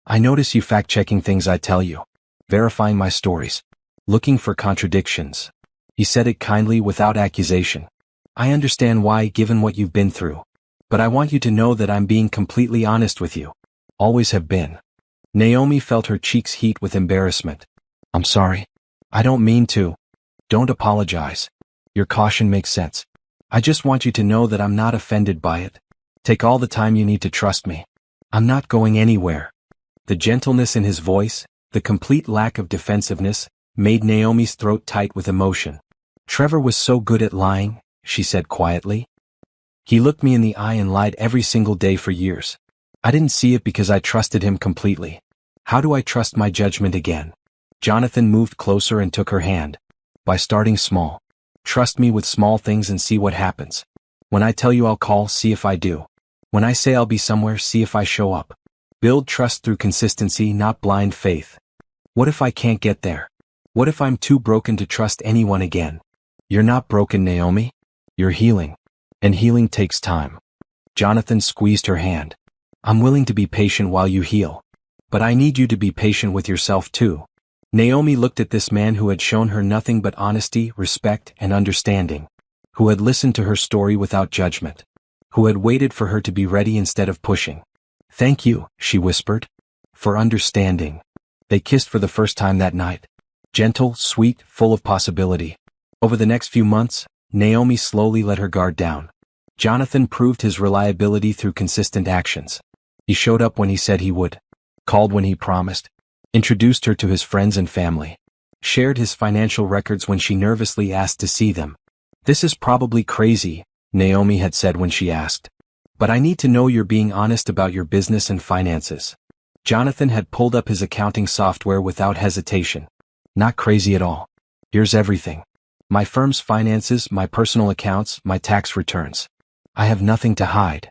I notice you fact-checking things I tell you. Verifying my stories. Looking for contradictions. He said it kindly without accusation. I understand why, given what you've been through. But I want you to know that I'm being completely honest with you. Always have been. Naomi felt her cheeks heat with embarrassment. I'm sorry. I don't mean to. Don't apologize. Your caution makes sense. I just want you to know that I'm not offended by it. Take all the time you need to trust me. I'm not going anywhere. The gentleness in his voice, the complete lack of defensiveness, made Naomi's throat tight with emotion. Trevor was so good at lying, she said quietly. He looked me in the eye and lied every single day for years. I didn't see it because I trusted him completely. How do I trust my judgment again? Jonathan moved closer and took her hand. By starting small. Trust me with small things and see what happens. When I tell you I'll call, see if I do. When I say I'll be somewhere, see if I show up. Build trust through consistency, not blind faith. What if I can't get there? What if I'm too broken to trust anyone again? You're not broken, Naomi. You're healing. And healing takes time. Jonathan squeezed her hand. I'm willing to be patient while you heal. But I need you to be patient with yourself too. Naomi looked at this man who had shown her nothing but honesty, respect, and understanding, who had listened to her story without judgment, who had waited for her to be ready instead of pushing. "Thank you," she whispered, "for understanding." They kissed for the first time that night. Gentle, sweet, full of possibility. Over the next few months, Naomi slowly let her guard down. Jonathan proved his reliability through consistent actions. He showed up when he said he would, called when he promised, introduced her to his friends and family, shared his financial records when she nervously asked to see them. "This is probably crazy," Naomi had said when she asked. "But I need to know you're being honest about your business and finances." Jonathan had pulled up his accounting software without hesitation. "Not crazy at all. Here's everything. My firm's finances, my personal accounts, my tax returns. I have nothing to hide."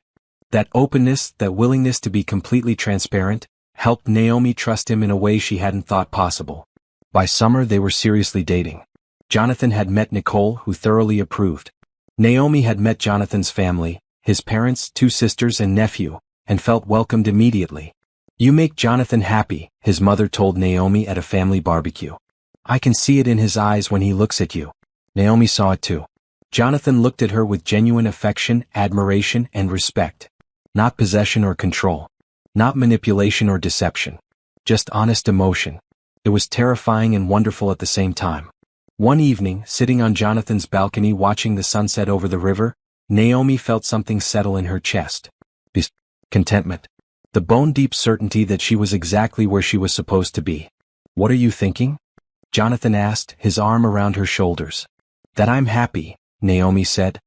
That openness, that willingness to be completely transparent, helped Naomi trust him in a way she hadn't thought possible. By summer they were seriously dating. Jonathan had met Nicole, who thoroughly approved. Naomi had met Jonathan's family, his parents, 2 sisters and nephew, and felt welcomed immediately. "You make Jonathan happy," his mother told Naomi at a family barbecue. "I can see it in his eyes when he looks at you." Naomi saw it too. Jonathan looked at her with genuine affection, admiration, and respect. Not possession or control. Not manipulation or deception. Just honest emotion. It was terrifying and wonderful at the same time. One evening, sitting on Jonathan's balcony watching the sunset over the river, Naomi felt something settle in her chest. Peace. Contentment. The bone-deep certainty that she was exactly where she was supposed to be. "What are you thinking?" Jonathan asked, his arm around her shoulders. "That I'm happy," Naomi said.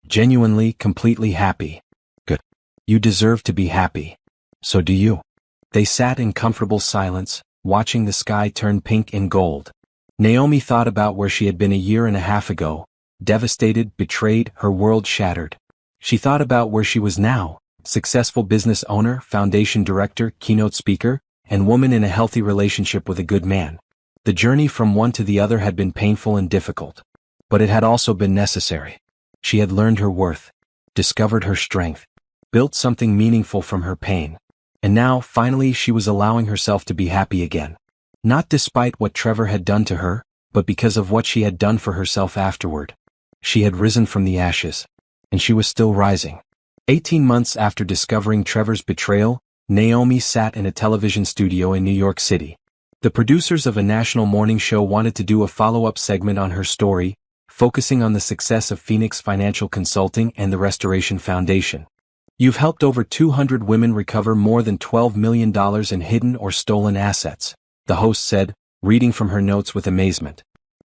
"Genuinely, completely happy." "Good. You deserve to be happy. So do you." They sat in comfortable silence, watching the sky turn pink and gold. Naomi thought about where she had been a year and a half ago, devastated, betrayed, her world shattered. She thought about where she was now, successful business owner, foundation director, keynote speaker, and woman in a healthy relationship with a good man. The journey from one to the other had been painful and difficult. But it had also been necessary. She had learned her worth, discovered her strength, built something meaningful from her pain. And now, finally, she was allowing herself to be happy again. Not despite what Trevor had done to her, but because of what she had done for herself afterward. She had risen from the ashes. And she was still rising. 18 months after discovering Trevor's betrayal, Naomi sat in a television studio in New York City. The producers of a national morning show wanted to do a follow-up segment on her story, focusing on the success of Phoenix Financial Consulting and the Restoration Foundation. "You've helped over 200 women recover more than $12 million in hidden or stolen assets," the host said, reading from her notes with amazement.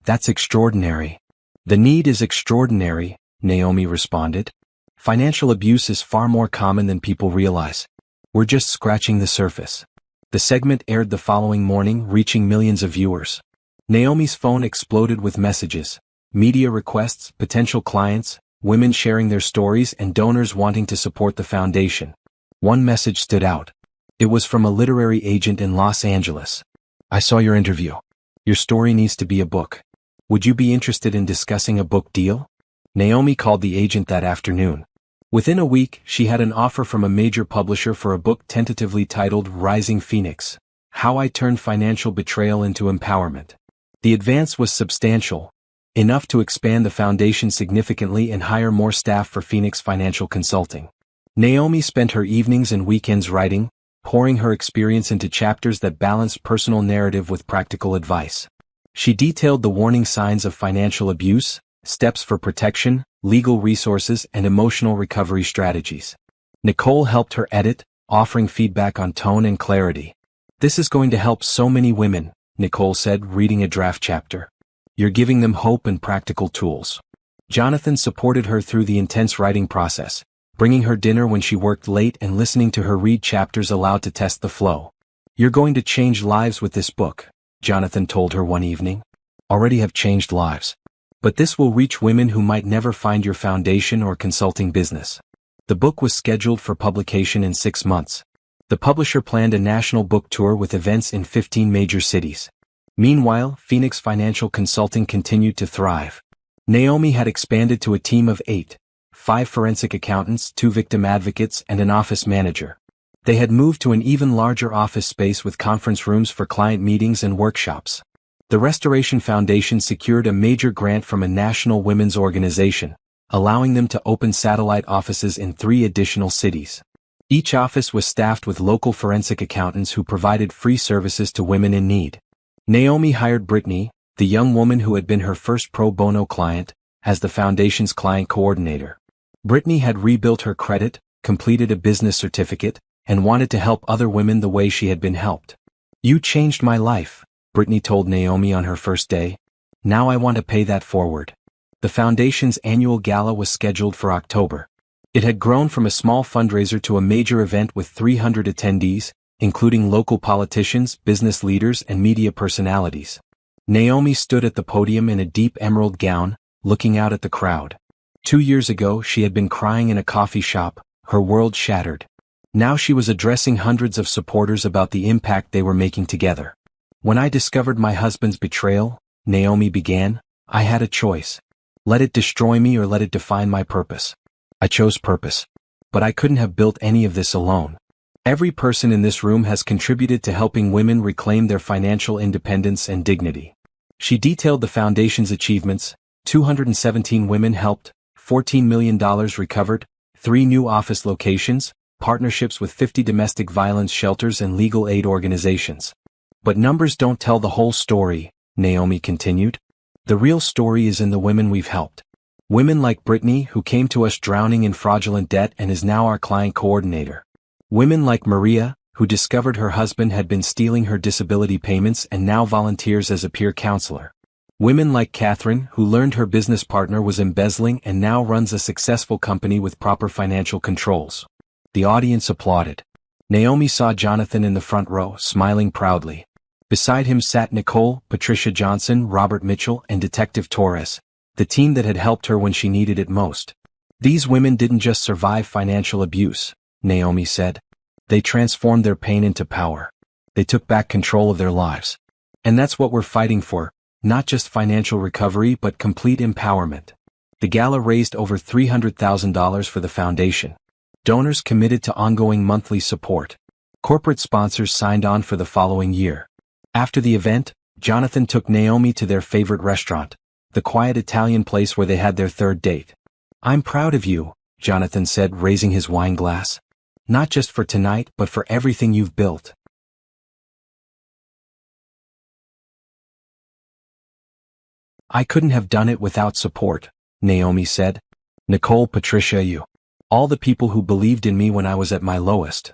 "That's extraordinary." "The need is extraordinary," Naomi responded. "Financial abuse is far more common than people realize. We're just scratching the surface." The segment aired the following morning, reaching millions of viewers. Naomi's phone exploded with messages, media requests, potential clients, women sharing their stories, and donors wanting to support the foundation. One message stood out. It was from a literary agent in Los Angeles. "I saw your interview. Your story needs to be a book. Would you be interested in discussing a book deal?" Naomi called the agent that afternoon. Within a week, she had an offer from a major publisher for a book tentatively titled Rising Phoenix: How I Turned Financial Betrayal into Empowerment. The advance was substantial, enough to expand the foundation significantly and hire more staff for Phoenix Financial Consulting. Naomi spent her evenings and weekends writing, pouring her experience into chapters that balanced personal narrative with practical advice. She detailed the warning signs of financial abuse, steps for protection, legal resources, and emotional recovery strategies. Nicole helped her edit, offering feedback on tone and clarity. "This is going to help so many women," Nicole said, reading a draft chapter. "You're giving them hope and practical tools." Jonathan supported her through the intense writing process, bringing her dinner when she worked late and listening to her read chapters aloud to test the flow. "You're going to change lives with this book," Jonathan told her one evening. "Already have changed lives. But this will reach women who might never find your foundation or consulting business." The book was scheduled for publication in 6 months. The publisher planned a national book tour with events in 15 major cities. Meanwhile, Phoenix Financial Consulting continued to thrive. Naomi had expanded to a team of 8, 5 forensic accountants, 2 victim advocates, and an office manager. They had moved to an even larger office space with conference rooms for client meetings and workshops. The Restoration Foundation secured a major grant from a national women's organization, allowing them to open satellite offices in 3 additional cities. Each office was staffed with local forensic accountants who provided free services to women in need. Naomi hired Brittany, the young woman who had been her first pro bono client, as the foundation's client coordinator. Brittany had rebuilt her credit, completed a business certificate, and wanted to help other women the way she had been helped. "You changed my life," Brittany told Naomi on her first day. "Now I want to pay that forward." The foundation's annual gala was scheduled for October. It had grown from a small fundraiser to a major event with 300 attendees, including local politicians, business leaders, and media personalities. Naomi stood at the podium in a deep emerald gown, looking out at the crowd. 2 years ago, she had been crying in a coffee shop, her world shattered. Now she was addressing hundreds of supporters about the impact they were making together. "When I discovered my husband's betrayal," Naomi began, "I had a choice. Let it destroy me or let it define my purpose. I chose purpose. But I couldn't have built any of this alone. Every person in this room has contributed to helping women reclaim their financial independence and dignity." She detailed the foundation's achievements: 217 women helped, $14 million recovered, 3 new office locations, partnerships with 50 domestic violence shelters and legal aid organizations. "But numbers don't tell the whole story," Naomi continued. "The real story is in the women we've helped. Women like Brittany, who came to us drowning in fraudulent debt and is now our client coordinator. Women like Maria, who discovered her husband had been stealing her disability payments and now volunteers as a peer counselor. Women like Catherine, who learned her business partner was embezzling and now runs a successful company with proper financial controls." The audience applauded. Naomi saw Jonathan in the front row, smiling proudly. Beside him sat Nicole, Patricia Johnson, Robert Mitchell, and Detective Torres, the team that had helped her when she needed it most. "These women didn't just survive financial abuse," Naomi said. "They transformed their pain into power. They took back control of their lives. And that's what we're fighting for, not just financial recovery but complete empowerment." The gala raised over $300,000 for the foundation. Donors committed to ongoing monthly support. Corporate sponsors signed on for the following year. After the event, Jonathan took Naomi to their favorite restaurant, the quiet Italian place where they had their 3rd date. "I'm proud of you," Jonathan said, raising his wine glass. "Not just for tonight, but for everything you've built." "I couldn't have done it without support," Naomi said. "Nicole, Patricia, you. All the people who believed in me when I was at my lowest.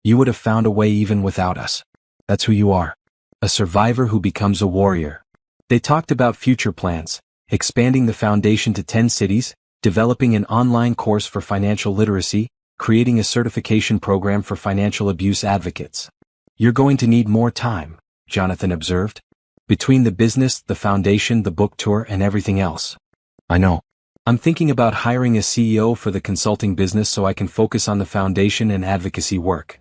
You would have found a way even without us. That's who you are. A survivor who becomes a warrior." They talked about future plans, expanding the foundation to 10 cities, developing an online course for financial literacy, creating a certification program for financial abuse advocates. "You're going to need more time," Jonathan observed. "Between the business, the foundation, the book tour, and everything else." "I know. I'm thinking about hiring a CEO for the consulting business so I can focus on the foundation and advocacy work."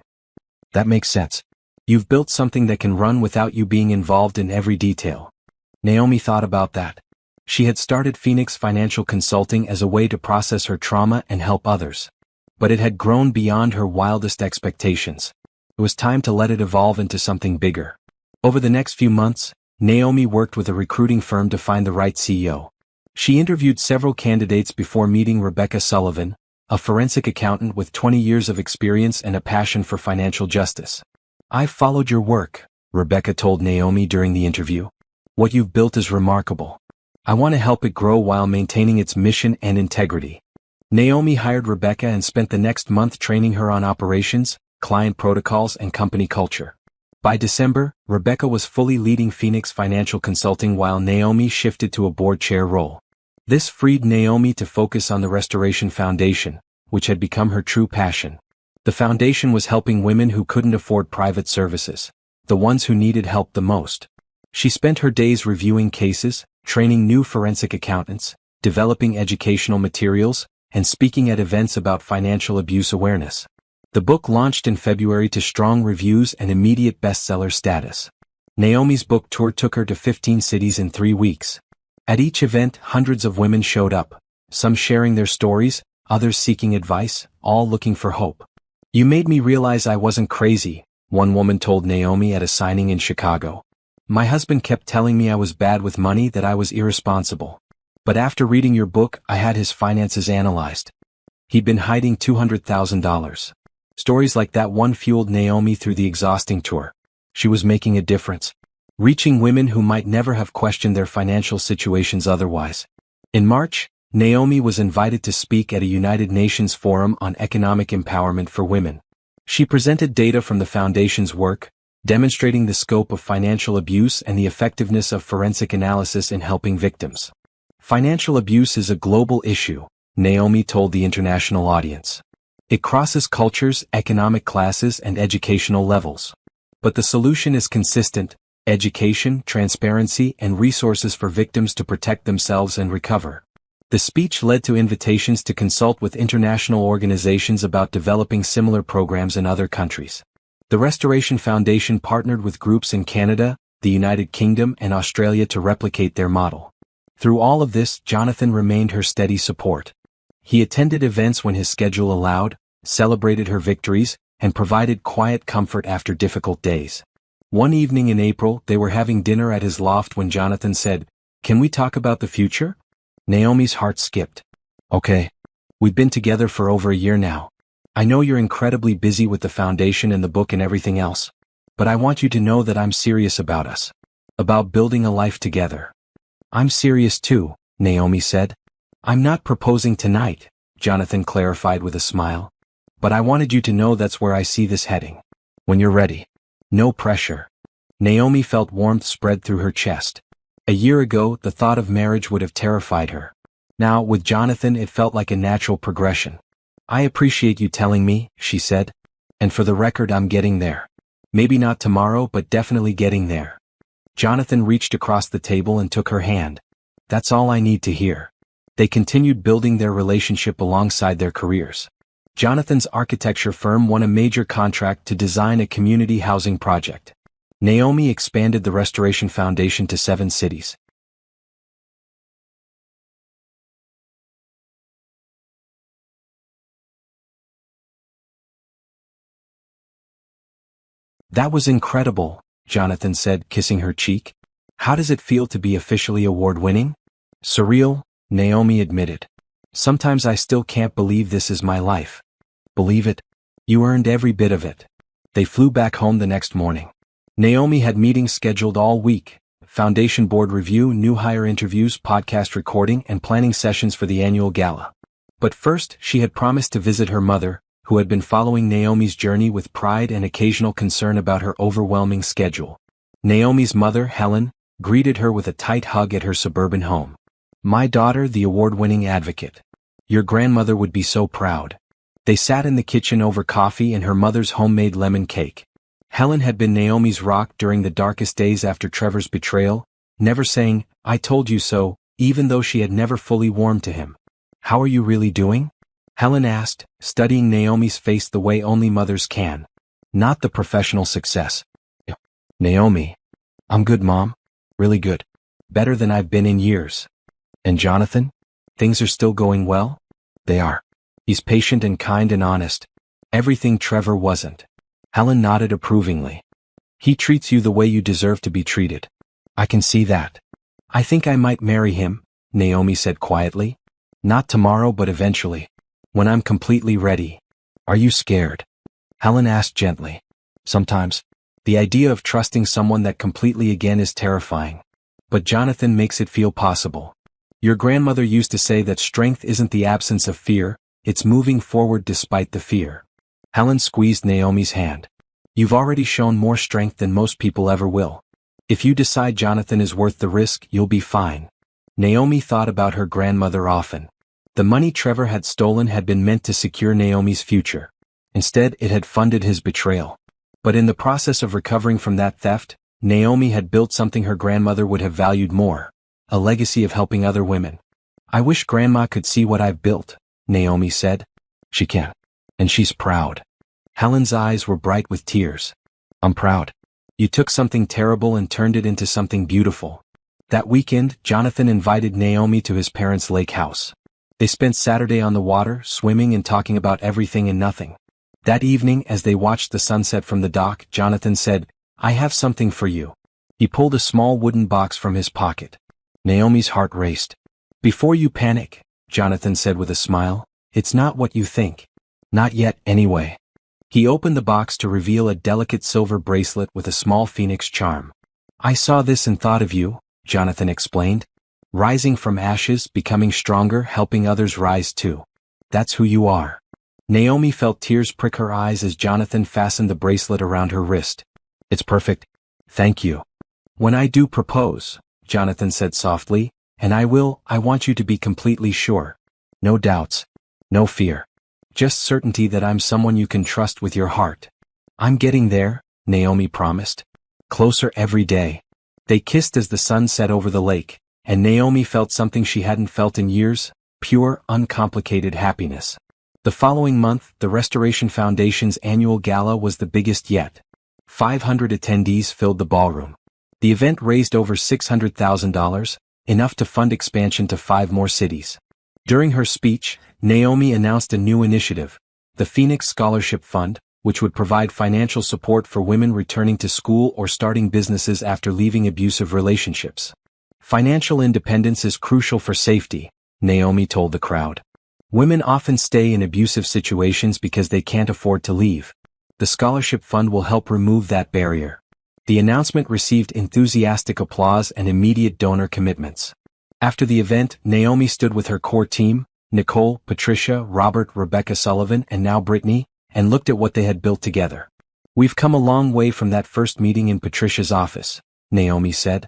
"That makes sense. You've built something that can run without you being involved in every detail." Naomi thought about that. She had started Phoenix Financial Consulting as a way to process her trauma and help others. But it had grown beyond her wildest expectations. It was time to let it evolve into something bigger. Over the next few months, Naomi worked with a recruiting firm to find the right CEO. She interviewed several candidates before meeting Rebecca Sullivan, a forensic accountant with 20 years of experience and a passion for financial justice. "I've followed your work," Rebecca told Naomi during the interview. "What you've built is remarkable. I want to help it grow while maintaining its mission and integrity." Naomi hired Rebecca and spent the next month training her on operations, client protocols, and company culture. By December, Rebecca was fully leading Phoenix Financial Consulting while Naomi shifted to a board chair role. This freed Naomi to focus on the Restoration Foundation, which had become her true passion. The foundation was helping women who couldn't afford private services, the ones who needed help the most. She spent her days reviewing cases, training new forensic accountants, developing educational materials, and speaking at events about financial abuse awareness. The book launched in February to strong reviews and immediate bestseller status. Naomi's book tour took her to 15 cities in 3 weeks. At each event, hundreds of women showed up, some sharing their stories, others seeking advice, all looking for hope. You made me realize I wasn't crazy, one woman told Naomi at a signing in Chicago. My husband kept telling me I was bad with money, that I was irresponsible. But after reading your book, I had his finances analyzed. He'd been hiding $200,000. Stories like that one fueled Naomi through the exhausting tour. She was making a difference, reaching women who might never have questioned their financial situations otherwise. In March, Naomi was invited to speak at a United Nations Forum on Economic Empowerment for Women. She presented data from the Foundation's work, demonstrating the scope of financial abuse and the effectiveness of forensic analysis in helping victims. Financial abuse is a global issue, Naomi told the international audience. It crosses cultures, economic classes, and educational levels. But the solution is consistent: education, transparency, and resources for victims to protect themselves and recover. The speech led to invitations to consult with international organizations about developing similar programs in other countries. The Restoration Foundation partnered with groups in Canada, the United Kingdom, and Australia to replicate their model. Through all of this, Jonathan remained her steady support. He attended events when his schedule allowed, celebrated her victories, and provided quiet comfort after difficult days. One evening in April, they were having dinner at his loft when Jonathan said, "Can we talk about the future?" Naomi's heart skipped. "Okay. We've been together for over a year now. I know you're incredibly busy with the foundation and the book and everything else. But I want you to know that I'm serious about us. About building a life together." "I'm serious too," Naomi said. "I'm not proposing tonight," Jonathan clarified with a smile. "But I wanted you to know that's where I see this heading. When you're ready. No pressure." Naomi felt warmth spread through her chest. A year ago, the thought of marriage would have terrified her. Now, with Jonathan, it felt like a natural progression. "I appreciate you telling me," she said. "And for the record, I'm getting there. Maybe not tomorrow, but definitely getting there." Jonathan reached across the table and took her hand. "That's all I need to hear." They continued building their relationship alongside their careers. Jonathan's architecture firm won a major contract to design a community housing project. Naomi expanded the Restoration Foundation to 7 cities. "That was incredible," Jonathan said, kissing her cheek. "How does it feel to be officially award-winning?" "Surreal," Naomi admitted. "Sometimes I still can't believe this is my life." "Believe it? You earned every bit of it." They flew back home the next morning. Naomi had meetings scheduled all week: foundation board review, new hire interviews, podcast recording, and planning sessions for the annual gala. But first, she had promised to visit her mother, who had been following Naomi's journey with pride and occasional concern about her overwhelming schedule. Naomi's mother, Helen, greeted her with a tight hug at her suburban home. "My daughter, the award-winning advocate. Your grandmother would be so proud." They sat in the kitchen over coffee and her mother's homemade lemon cake. Helen had been Naomi's rock during the darkest days after Trevor's betrayal, never saying, "I told you so," even though she had never fully warmed to him. "How are you really doing?" Helen asked, studying Naomi's face the way only mothers can. Not the professional success. "Naomi. I'm good, Mom. Really good. Better than I've been in years." "And Jonathan? Things are still going well?" "They are. He's patient and kind and honest. Everything Trevor wasn't." Helen nodded approvingly. "He treats you the way you deserve to be treated." "I can see that." "I think I might marry him," Naomi said quietly. "Not tomorrow, but eventually. When I'm completely ready." "Are you scared?" Helen asked gently. "Sometimes. The idea of trusting someone that completely again is terrifying. But Jonathan makes it feel possible. Your grandmother used to say that strength isn't the absence of fear, it's moving forward despite the fear." Helen squeezed Naomi's hand. "You've already shown more strength than most people ever will. If you decide Jonathan is worth the risk, you'll be fine." Naomi thought about her grandmother often. The money Trevor had stolen had been meant to secure Naomi's future. Instead, it had funded his betrayal. But in the process of recovering from that theft, Naomi had built something her grandmother would have valued more: a legacy of helping other women. "I wish Grandma could see what I've built," Naomi said. "She can. And she's proud." Helen's eyes were bright with tears. "I'm proud. You took something terrible and turned it into something beautiful." That weekend, Jonathan invited Naomi to his parents' lake house. They spent Saturday on the water, swimming and talking about everything and nothing. That evening, as they watched the sunset from the dock, Jonathan said, "I have something for you." He pulled a small wooden box from his pocket. Naomi's heart raced. "Before you panic," Jonathan said with a smile, "it's not what you think. Not yet, anyway." He opened the box to reveal a delicate silver bracelet with a small phoenix charm. "I saw this and thought of you," Jonathan explained. "Rising from ashes, becoming stronger, helping others rise too. That's who you are." Naomi felt tears prick her eyes as Jonathan fastened the bracelet around her wrist. "It's perfect. Thank you." "When I do propose," Jonathan said softly, "and I want you to be completely sure. No doubts. No fear. Just certainty that I'm someone you can trust with your heart." "I'm getting there," Naomi promised. "Closer every day." They kissed as the sun set over the lake, and Naomi felt something she hadn't felt in years, pure, uncomplicated happiness. The following month, the Restoration Foundation's annual gala was the biggest yet. 500 attendees filled the ballroom. The event raised over $600,000, enough to fund expansion to 5 more cities. During her speech, Naomi announced a new initiative, the Phoenix Scholarship Fund, which would provide financial support for women returning to school or starting businesses after leaving abusive relationships. "Financial independence is crucial for safety," Naomi told the crowd. "Women often stay in abusive situations because they can't afford to leave. The scholarship fund will help remove that barrier." The announcement received enthusiastic applause and immediate donor commitments. After the event, Naomi stood with her core team, Nicole, Patricia, Robert, Rebecca Sullivan, and now Brittany, and looked at what they had built together. "We've come a long way from that first meeting in Patricia's office," Naomi said.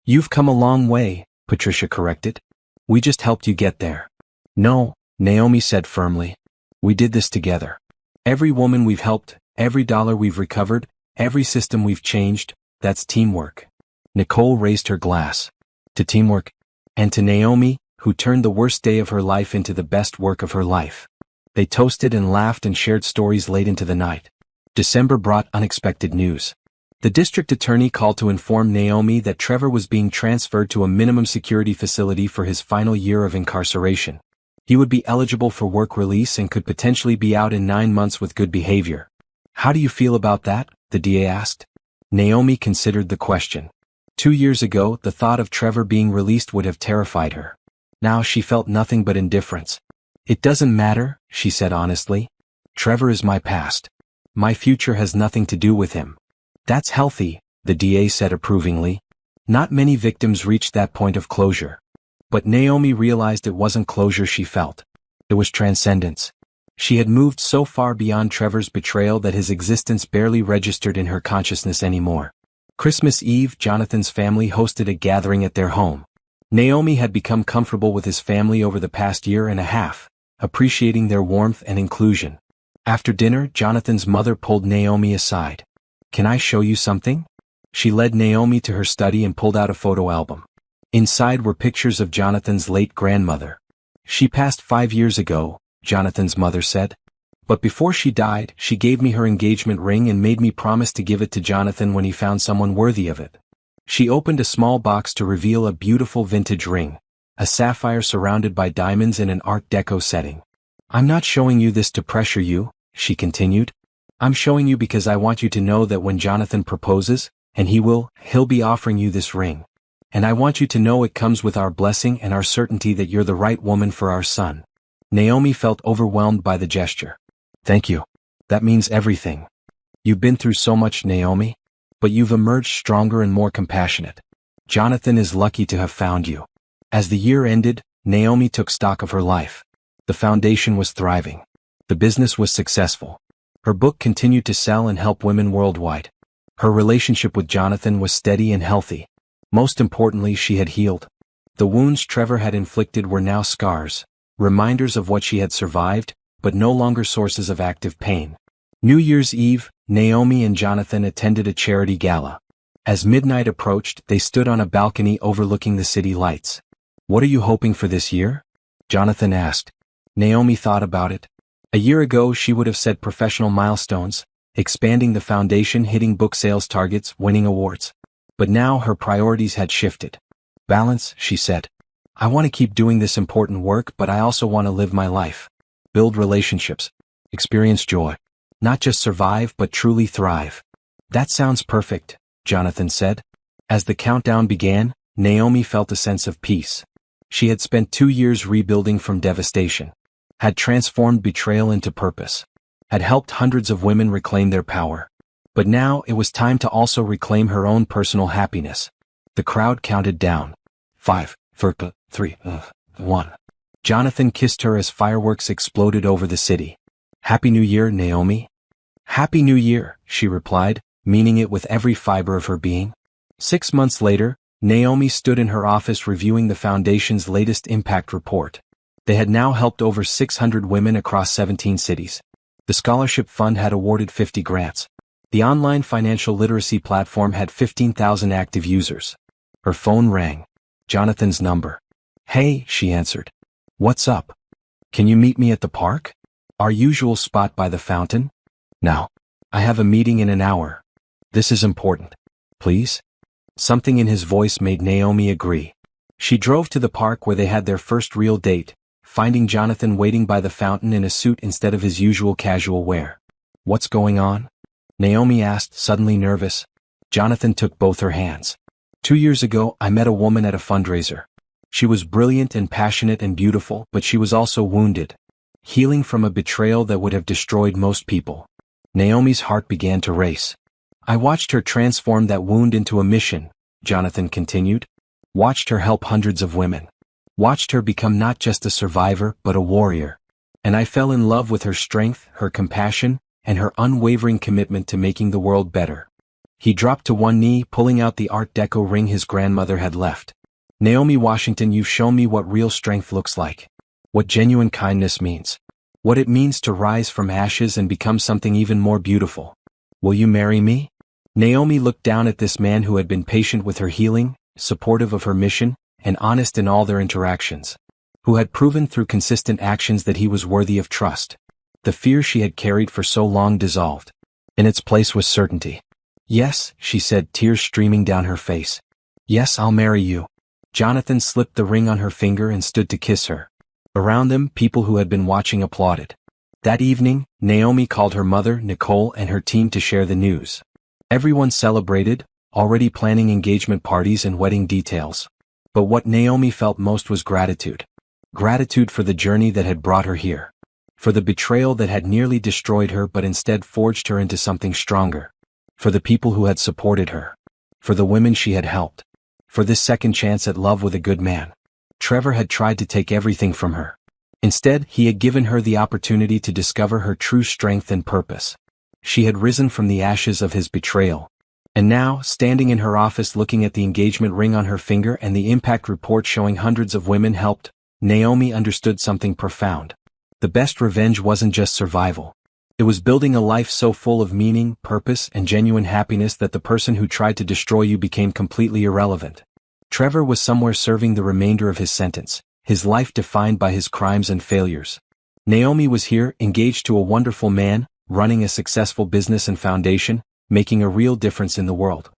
"You've come a long way," Patricia corrected. "We just helped you get there." "No," Naomi said firmly. "We did this together. Every woman we've helped, every dollar we've recovered, every system we've changed, that's teamwork." Nicole raised her glass. "To teamwork." And to Naomi, who turned the worst day of her life into the best work of her life. They toasted and laughed and shared stories late into the night. December brought unexpected news. The district attorney called to inform Naomi that Trevor was being transferred to a minimum security facility for his final year of incarceration. He would be eligible for work release and could potentially be out in 9 months with good behavior. "How do you feel about that?" the DA asked. Naomi considered the question. 2 years ago, the thought of Trevor being released would have terrified her. Now she felt nothing but indifference. "It doesn't matter," she said honestly. "Trevor is my past. My future has nothing to do with him." "That's healthy," the DA said approvingly. Not many victims reached that point of closure. But Naomi realized it wasn't closure she felt. It was transcendence. She had moved so far beyond Trevor's betrayal that his existence barely registered in her consciousness anymore. Christmas Eve, Jonathan's family hosted a gathering at their home. Naomi had become comfortable with his family over the past year and a half, appreciating their warmth and inclusion. After dinner, Jonathan's mother pulled Naomi aside. "Can I show you something?" She led Naomi to her study and pulled out a photo album. Inside were pictures of Jonathan's late grandmother. "She passed 5 years ago," Jonathan's mother said. "But before she died, she gave me her engagement ring and made me promise to give it to Jonathan when he found someone worthy of it." She opened a small box to reveal a beautiful vintage ring, a sapphire surrounded by diamonds in an Art Deco setting. "I'm not showing you this to pressure you," she continued. "I'm showing you because I want you to know that when Jonathan proposes, and he'll be offering you this ring. And I want you to know it comes with our blessing and our certainty that you're the right woman for our son." Naomi felt overwhelmed by the gesture. "Thank you. That means everything. You've been through so much, Naomi. But you've emerged stronger and more compassionate. Jonathan is lucky to have found you." As the year ended, Naomi took stock of her life. The foundation was thriving. The business was successful. Her book continued to sell and help women worldwide. Her relationship with Jonathan was steady and healthy. Most importantly, she had healed. The wounds Trevor had inflicted were now scars, reminders of what she had survived, but no longer sources of active pain. New Year's Eve, Naomi and Jonathan attended a charity gala. As midnight approached, they stood on a balcony overlooking the city lights. "What are you hoping for this year?" Jonathan asked. Naomi thought about it. A year ago she would have said professional milestones, expanding the foundation, hitting book sales targets, winning awards. But now her priorities had shifted. "Balance," she said. "I want to keep doing this important work, but I also want to live my life. Build relationships. Experience joy. Not just survive but truly thrive. That sounds perfect, Jonathan said. As the countdown began, Naomi felt a sense of peace. She had spent 2 years rebuilding from devastation, had transformed betrayal into purpose, had helped hundreds of women reclaim their power. But now it was time to also reclaim her own personal happiness. The crowd counted down. 5, 4, 3, 1. Jonathan kissed her as fireworks exploded over the city. Happy New Year, Naomi. Happy New Year, she replied, meaning it with every fiber of her being. 6 months later, Naomi stood in her office reviewing the foundation's latest impact report. They had now helped over 600 women across 17 cities. The scholarship fund had awarded 50 grants. The online financial literacy platform had 15,000 active users. Her phone rang. Jonathan's number. Hey, she answered. What's up? Can you meet me at the park? Our usual spot by the fountain? No. I have a meeting in an hour. This is important. Please? Something in his voice made Naomi agree. She drove to the park where they had their first real date, finding Jonathan waiting by the fountain in a suit instead of his usual casual wear. What's going on? Naomi asked, suddenly nervous. Jonathan took both her hands. 2 years ago, I met a woman at a fundraiser. She was brilliant and passionate and beautiful, but she was also wounded, healing from a betrayal that would have destroyed most people. Naomi's heart began to race. I watched her transform that wound into a mission, Jonathan continued. Watched her help hundreds of women. Watched her become not just a survivor, but a warrior. And I fell in love with her strength, her compassion, and her unwavering commitment to making the world better. He dropped to one knee, pulling out the Art Deco ring his grandmother had left. Naomi Washington, you've shown me what real strength looks like. What genuine kindness means. What it means to rise from ashes and become something even more beautiful. Will you marry me? Naomi looked down at this man who had been patient with her healing, supportive of her mission, and honest in all their interactions. Who had proven through consistent actions that he was worthy of trust. The fear she had carried for so long dissolved. In its place was certainty. Yes, she said, tears streaming down her face. Yes, I'll marry you. Jonathan slipped the ring on her finger and stood to kiss her. Around them, people who had been watching applauded. That evening, Naomi called her mother, Nicole, and her team to share the news. Everyone celebrated, already planning engagement parties and wedding details. But what Naomi felt most was gratitude. Gratitude for the journey that had brought her here. For the betrayal that had nearly destroyed her but instead forged her into something stronger. For the people who had supported her. For the women she had helped. For this second chance at love with a good man. Trevor had tried to take everything from her. Instead, he had given her the opportunity to discover her true strength and purpose. She had risen from the ashes of his betrayal. And now, standing in her office looking at the engagement ring on her finger and the impact report showing hundreds of women helped, Naomi understood something profound. The best revenge wasn't just survival. It was building a life so full of meaning, purpose, and genuine happiness that the person who tried to destroy you became completely irrelevant. Trevor was somewhere serving the remainder of his sentence, his life defined by his crimes and failures. Naomi was here, engaged to a wonderful man, running a successful business and foundation, making a real difference in the world.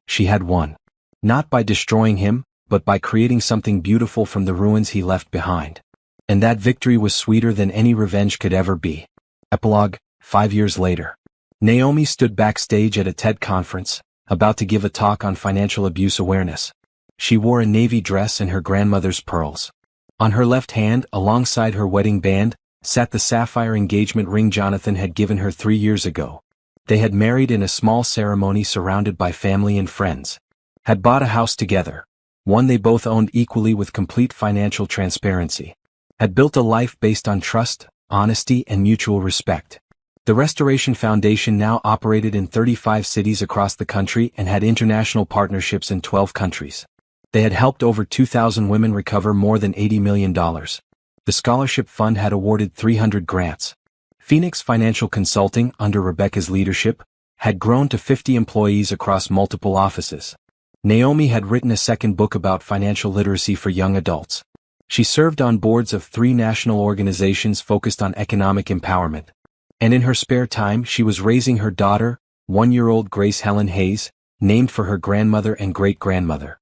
She had won. Not by destroying him, but by creating something beautiful from the ruins he left behind. And that victory was sweeter than any revenge could ever be. Epilogue, 5 years later. Naomi stood backstage at a TED conference, about to give a talk on financial abuse awareness. She wore a navy dress and her grandmother's pearls. On her left hand, alongside her wedding band, sat the sapphire engagement ring Jonathan had given her 3 years ago. They had married in a small ceremony surrounded by family and friends. Had bought a house together. One they both owned equally with complete financial transparency. Had built a life based on trust, honesty, and mutual respect. The Restoration Foundation now operated in 35 cities across the country and had international partnerships in 12 countries. They had helped over 2,000 women recover more than $80 million. The scholarship fund had awarded 300 grants. Phoenix Financial Consulting, under Rebecca's leadership, had grown to 50 employees across multiple offices. Naomi had written a second book about financial literacy for young adults. She served on boards of 3 national organizations focused on economic empowerment. And in her spare time she was raising her daughter, 1-year-old Grace Helen Hayes, named for her grandmother and great-grandmother.